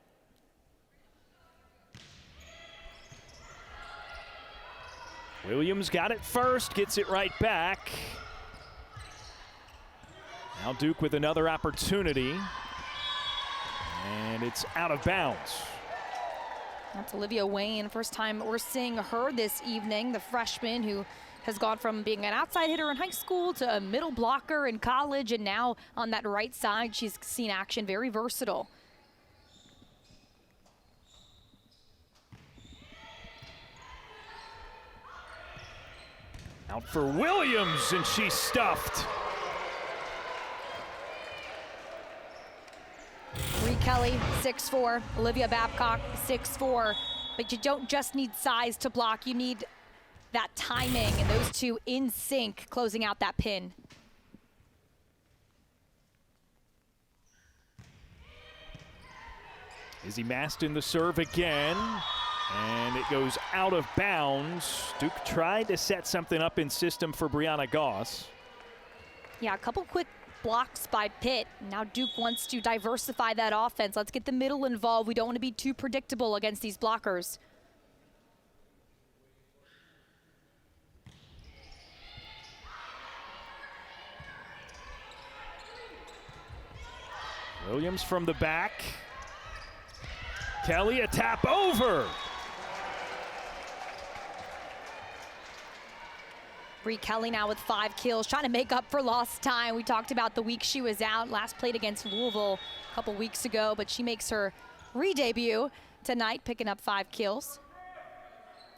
Williams got it first, gets it right back. Now Duke with another opportunity. And it's out of bounds. That's Olivia Wayne. First time we're seeing her this evening, the freshman who has gone from being an outside hitter in high school to a middle blocker in college, and now on that right side, she's seen action, very versatile. Out for Williams, and she's stuffed. Bree Kelly, 6'4", Olivia Babcock, 6'4", but you don't just need size to block, you need that timing, and those two in sync, closing out that pin. Izzy Maston the serve again, and it goes out of bounds. Duke tried to set something up in system for Brianna Goss. Yeah, a couple quick blocks by Pitt. Now Duke wants to diversify that offense. Let's get the middle involved. We don't want to be too predictable against these blockers. Williams from the back. Kelly, a tap over. Bree Kelly now with 5 kills, trying to make up for lost time. We talked about the week she was out, last played against Louisville a couple weeks ago, but she makes her re-debut tonight, picking up 5 kills.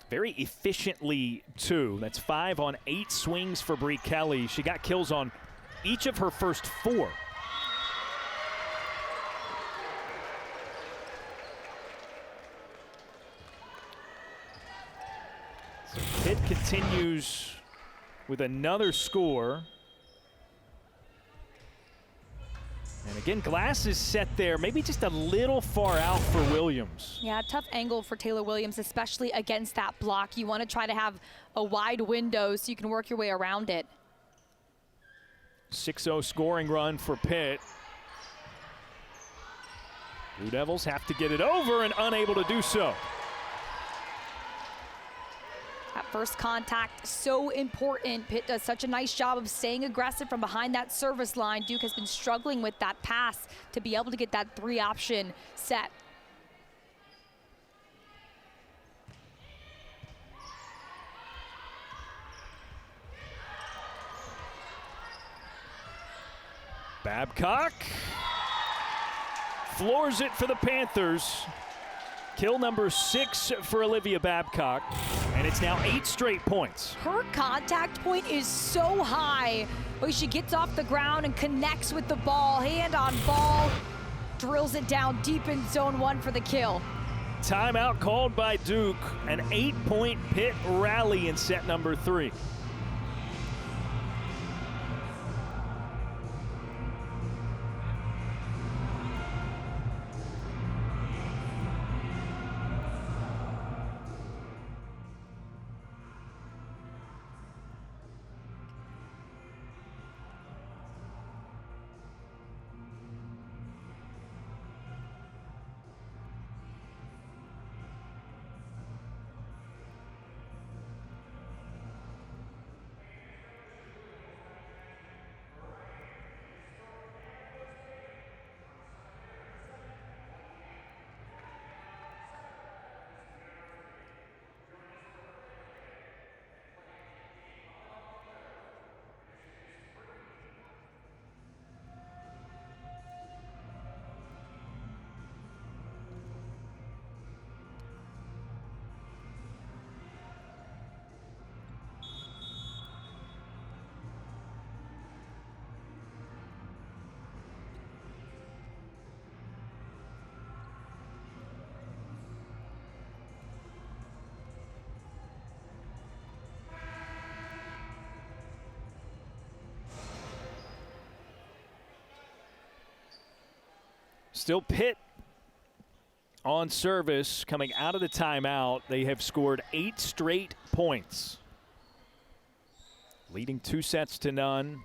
Very efficiently, too. That's 5 on 8 swings for Bree Kelly. She got kills on each of her first 4. So Pitt continues with another score. And again, glass is set there, maybe just a little far out for Williams. Yeah, tough angle for Taylor Williams, especially against that block. You want to try to have a wide window so you can work your way around it. 6-0 scoring run for Pitt. Blue Devils have to get it over and unable to do so. That first contact, so important. Pitt does such a nice job of staying aggressive from behind that service line. Duke has been struggling with that pass to be able to get that 3-option set. Babcock floors it for the Panthers. Kill number 6 for Olivia Babcock, and it's now 8 straight points. Her contact point is so high, but she gets off the ground and connects with the ball, hand on ball, drills it down deep in zone 1 for the kill. Timeout called by Duke, an 8-point Pitt rally in set number 3. Still Pitt on service coming out of the timeout. They have scored 8 straight points, leading 2-0.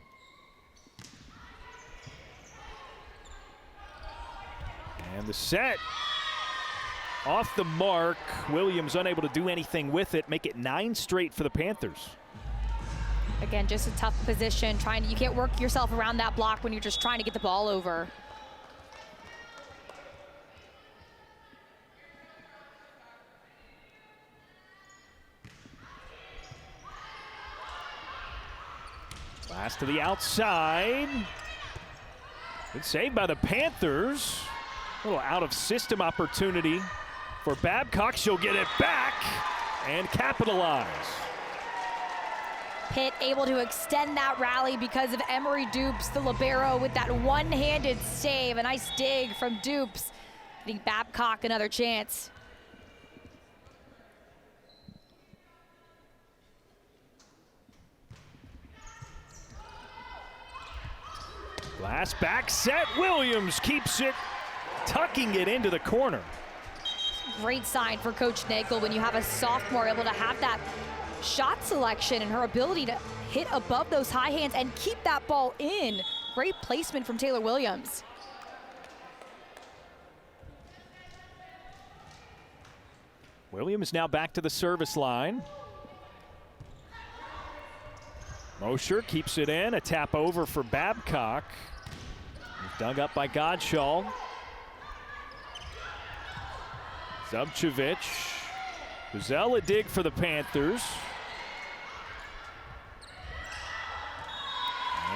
And the set off the mark. Williams unable to do anything with it. Make it 9 straight for the Panthers. Again, just a tough position. You can't work yourself around that block when you're just trying to get the ball over. Pass to the outside. Good save by the Panthers. A little out of system opportunity for Babcock. She'll get it back and capitalize. Pitt able to extend that rally because of Emery Dupes, the libero, with that one-handed save. A nice dig from Dupes. Getting Babcock another chance. Glass back set. Williams keeps it, tucking it into the corner. Great sign for Coach Nagel when you have a sophomore able to have that shot selection and her ability to hit above those high hands and keep that ball in. Great placement from Taylor Williams. Williams now back to the service line. Mosher keeps it in. A tap over for Babcock. Dug up by Godshall. Zubčević. Buzel a dig for the Panthers.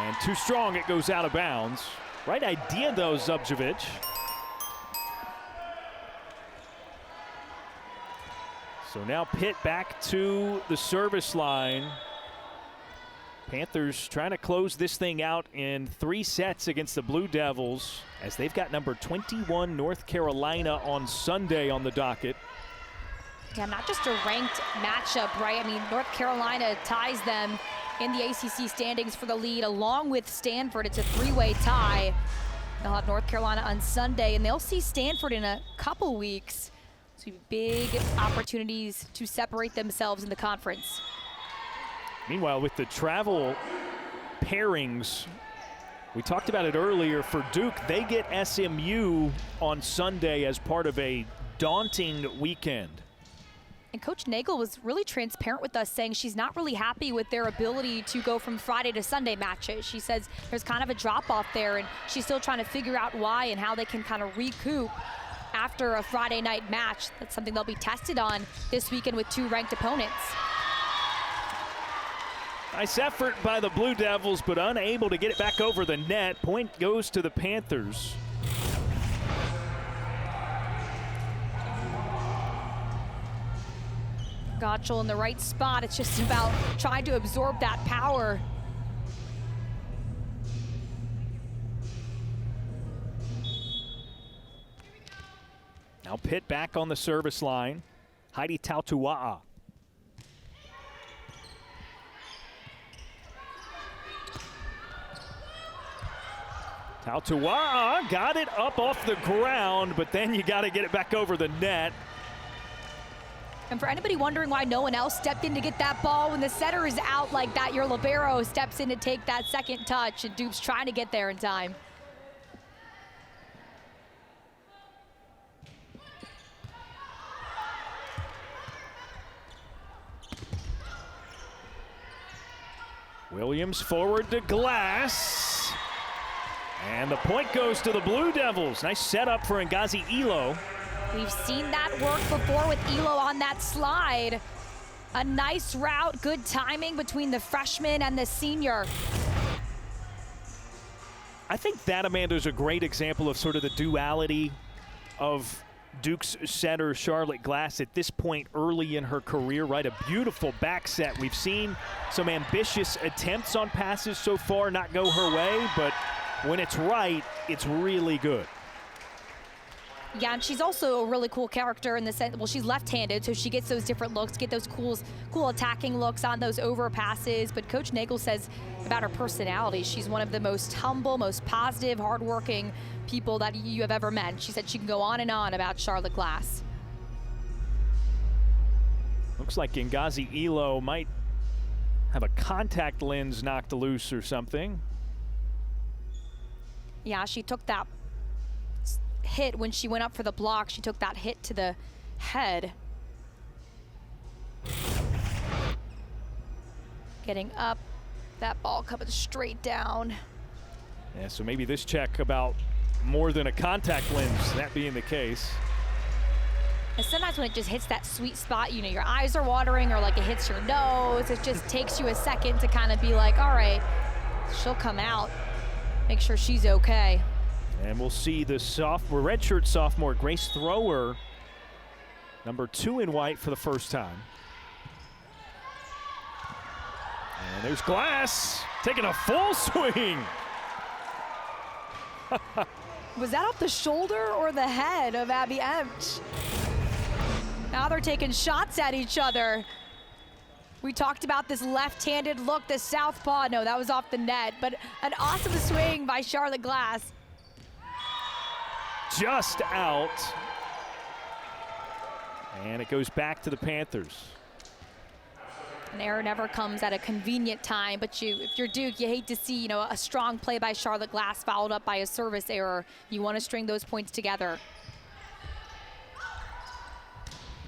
And too strong, it goes out of bounds. Right idea though, Zubcevic. So now Pitt back to the service line. Panthers trying to close this thing out in 3 sets against the Blue Devils, as they've got number 21 North Carolina on Sunday on the docket. Yeah, not just a ranked matchup, right? I mean, North Carolina ties them in the ACC standings for the lead, along with Stanford. It's a 3-way tie. They'll have North Carolina on Sunday, and they'll see Stanford in a couple weeks. So big opportunities to separate themselves in the conference. Meanwhile, with the travel pairings, we talked about it earlier, for Duke, they get SMU on Sunday as part of a daunting weekend. And Coach Nagel was really transparent with us, saying she's not really happy with their ability to go from Friday to Sunday matches. She says there's kind of a drop-off there, and she's still trying to figure out why and how they can kind of recoup after a Friday night match. That's something they'll be tested on this weekend with 2 ranked opponents. Nice effort by the Blue Devils, but unable to get it back over the net. Point goes to the Panthers. Gottschall in the right spot. It's just about trying to absorb that power. Now Pitt back on the service line. Heidi Tautua'a. Tautua'a got it up off the ground, but then you got to get it back over the net. And for anybody wondering why no one else stepped in to get that ball, when the setter is out like that, your libero steps in to take that second touch, and Duke's trying to get there in time. Williams forward to Glass. And the point goes to the Blue Devils. Nice setup for Ngozi Elo. We've seen that work before with Elo on that slide. A nice route, good timing between the freshman and the senior. I think that, Amanda, is a great example of sort of the duality of Duke's setter, Charlotte Glass, at this point early in her career, right? A beautiful back set. We've seen some ambitious attempts on passes so far not go her way, but when it's right, it's really good. Yeah, and she's also a really cool character in the sense, well, she's left-handed, so she gets those different looks, get those cool attacking looks on those over passes. But Coach Nagel says about her personality, she's one of the most humble, most positive, hardworking people that you have ever met. She said she can go on and on about Charlotte Glass. Looks like Ngozi Elo might have a contact lens knocked loose or something. Yeah, she took that hit when she went up for the block. She took that hit to the head. Getting up, that ball coming straight down. Yeah, so maybe this check about more than a contact lens, that being the case. And sometimes when it just hits that sweet spot, you know, your eyes are watering, or like it hits your nose, it just takes you a second to kind of be like, all right, she'll come out, make sure she's okay. And we'll see the redshirt sophomore Grace Thrower, number 2 in white for the first time. And there's Glass taking a full swing. Was that off the shoulder or the head of Abby Emch? Now they're taking shots at each other. We talked about this left-handed look, the southpaw. No, that was off the net, but an awesome swing by Charlotte Glass. Just out. And it goes back to the Panthers. An error never comes at a convenient time, but if you're Duke, you hate to see, you know, a strong play by Charlotte Glass followed up by a service error. You want to string those points together.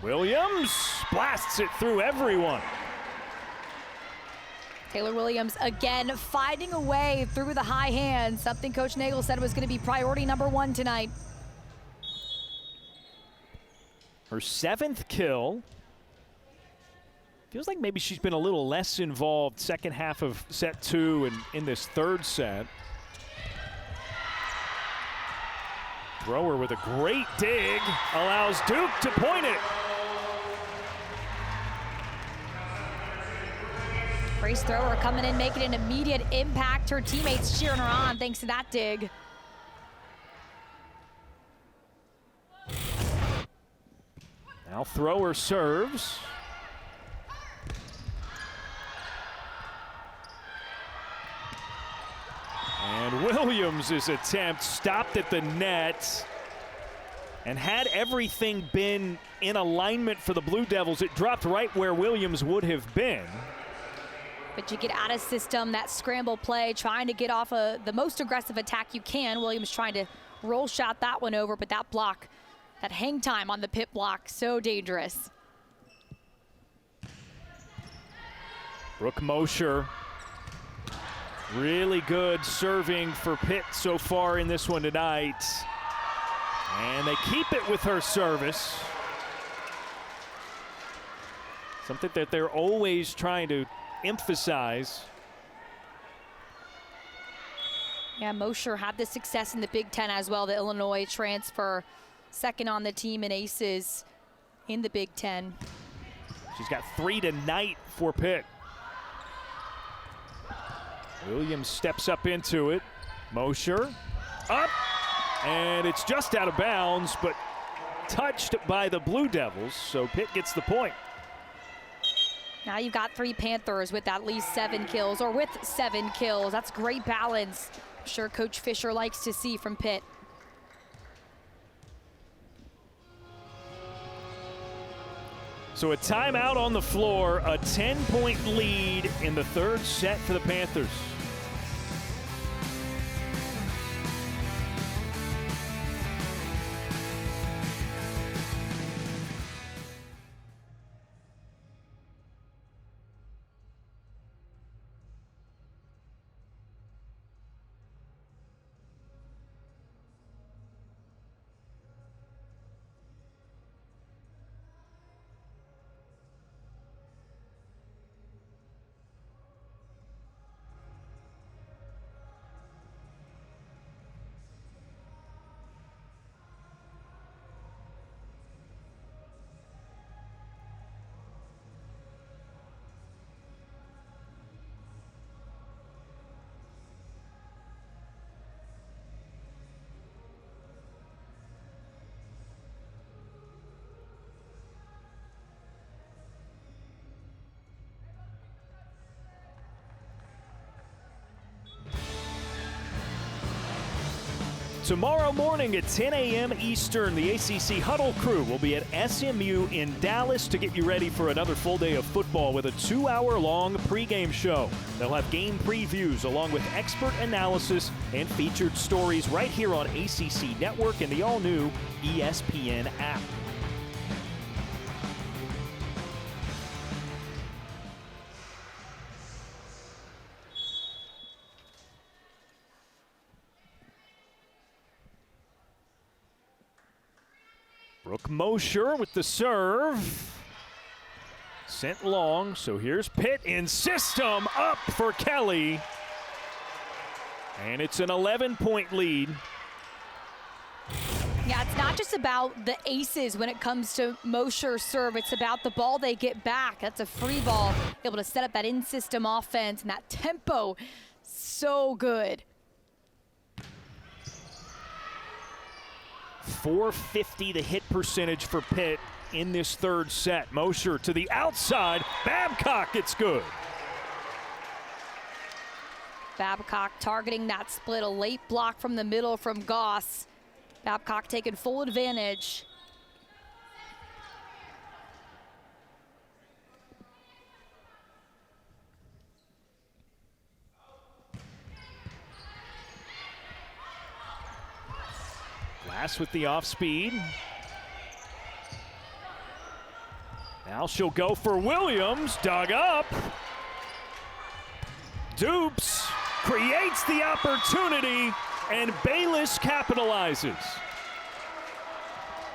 Williams blasts it through everyone. Taylor Williams again finding a way through the high hand, something Coach Nagel said was going to be priority number 1 tonight. Her 7th kill. Feels like maybe she's been a little less involved second half of set 2 and in this third set. Thrower with a great dig allows Duke to point it. Grace Thrower coming in, making an immediate impact. Her teammates cheering her on thanks to that dig. Now Thrower serves. And Williams' attempt stopped at the net. And had everything been in alignment for the Blue Devils, it dropped right where Williams would have been. But you get out of system, that scramble play, trying to get off the most aggressive attack you can. Williams trying to roll shot that one over, but that block, that hang time on the Pitt block, so dangerous. Brooke Mosher, really good serving for Pitt so far in this one tonight. And they keep it with her service. Something that they're always trying to emphasize. Yeah, Mosher had the success in the Big Ten as well, the Illinois transfer, second on the team in aces in the Big Ten. She's got 3 tonight for Pitt. Williams steps up into it. Mosher up, and it's just out of bounds, but touched by the Blue Devils, so Pitt gets the point. Now you've got 3 Panthers with at least 7 kills, or with 7 kills. That's great balance. I'm sure Coach Fisher likes to see from Pitt. So a timeout on the floor, a 10-point lead in the third set for the Panthers. Tomorrow morning at 10 a.m. Eastern, the ACC Huddle crew will be at SMU in Dallas to get you ready for another full day of football with a 2-hour-long pregame show. They'll have game previews along with expert analysis and featured stories right here on ACC Network and the all-new ESPN app. Brooke Mosher with the serve. Sent long, so here's Pitt in system, up for Kelly. And it's an 11-point lead. Yeah, it's not just about the aces when it comes to Mosher's serve. It's about the ball they get back. That's a free ball, able to set up that in-system offense, and that tempo, so good. .450 the hit percentage for Pitt in this third set. Mosher to the outside. Babcock, it's good. Babcock targeting that split, a late block from the middle from Goss. Babcock taking full advantage. Glass with the off speed. Now she'll go for Williams, dug up. Dupes creates the opportunity, and Bayless capitalizes.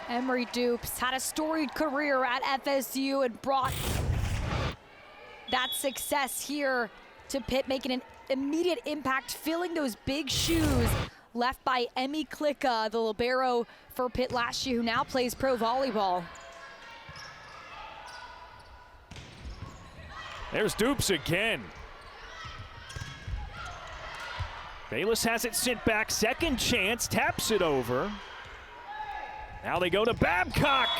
Emery Dupes had a storied career at FSU and brought that success here to Pitt, making an immediate impact, filling those big shoes left by Emmy Klicka, the libero for Pitt last year, who now plays pro volleyball. There's Dupes again. Bayless has it sent back, second chance, taps it over. Now they go to Babcock.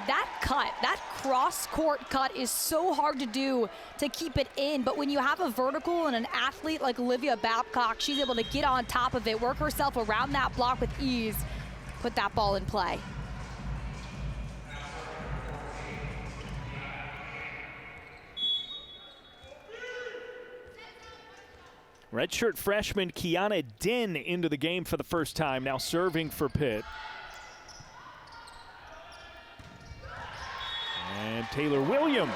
That cut, that cross-court cut is so hard to do to keep it in, but when you have a vertical and an athlete like Olivia Babcock, she's able to get on top of it, work herself around that block with ease, put that ball in play. Redshirt freshman Kiana Din into the game for the first time, now serving for Pitt. And Taylor Williams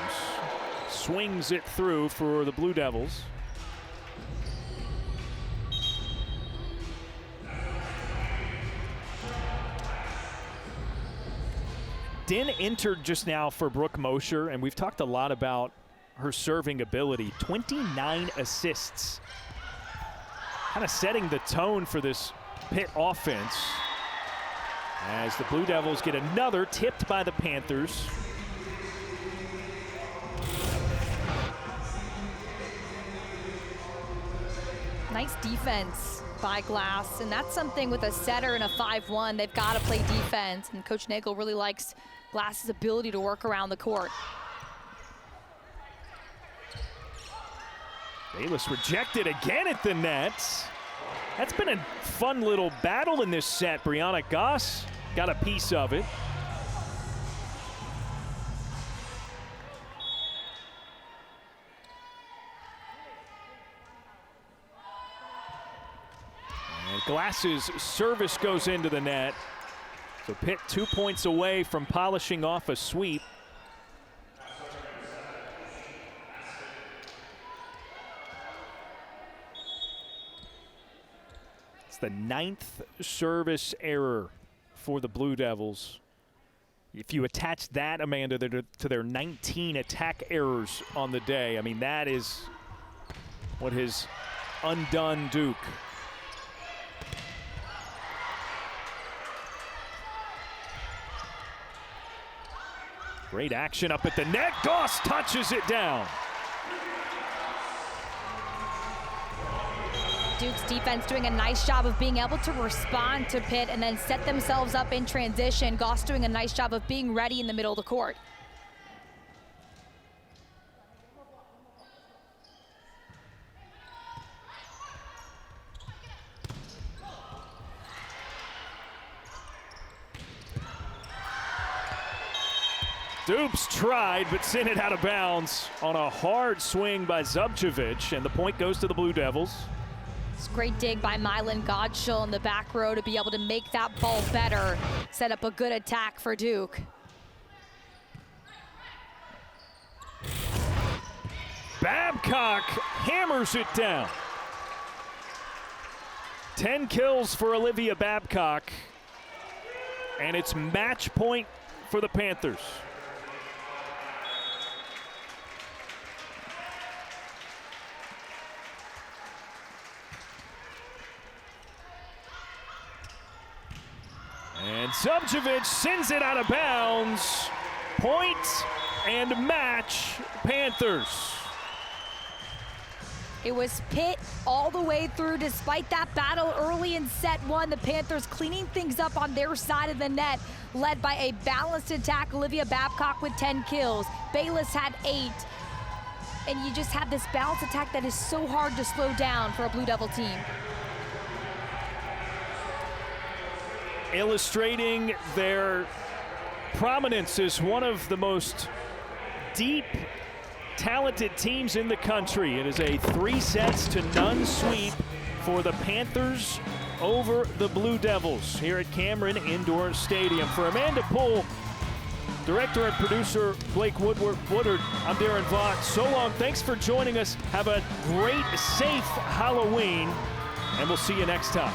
swings it through for the Blue Devils. Din entered just now for Brooke Mosher, and we've talked a lot about her serving ability. 29 assists. Kind of setting the tone for this Pitt offense as the Blue Devils get another tipped by the Panthers. Nice defense by Glass, and that's something with a setter and a 5-1. They've got to play defense, and Coach Nagel really likes Glass's ability to work around the court. Bayless rejected again at the net. That's been a fun little battle in this set. Brianna Goss got a piece of it. And Glass's service goes into the net. So Pitt 2 points away from polishing off a sweep. The 9th service error for the Blue Devils. If you attach that, Amanda, to their 19 attack errors on the day, I mean, that is what has undone Duke. Great action up at the net. Goss touches it down. Duke's defense doing a nice job of being able to respond to Pitt and then set themselves up in transition. Goss doing a nice job of being ready in the middle of the court. Dupes tried, but sent it out of bounds on a hard swing by Zubcevic, and the point goes to the Blue Devils. It's a great dig by Mylan Godshall in the back row to be able to make that ball better, set up a good attack for Duke. Babcock hammers it down. 10 kills for Olivia Babcock, and it's match point for the Panthers. And Zubcevic sends it out of bounds. Point and match, Panthers. It was Pitt all the way through. Despite that battle early in set one, the Panthers cleaning things up on their side of the net, led by a balanced attack. Olivia Babcock with 10 kills. Bayless had 8. And you just have this balanced attack that is so hard to slow down for a Blue Devil team. Illustrating their prominence as one of the most deep, talented teams in the country. It is a 3-0 sweep for the Panthers over the Blue Devils here at Cameron Indoor Stadium. For Amanda Poole, director and producer Blake Woodard, I'm Darren Vaught. So long, thanks for joining us. Have a great, safe Halloween, and we'll see you next time.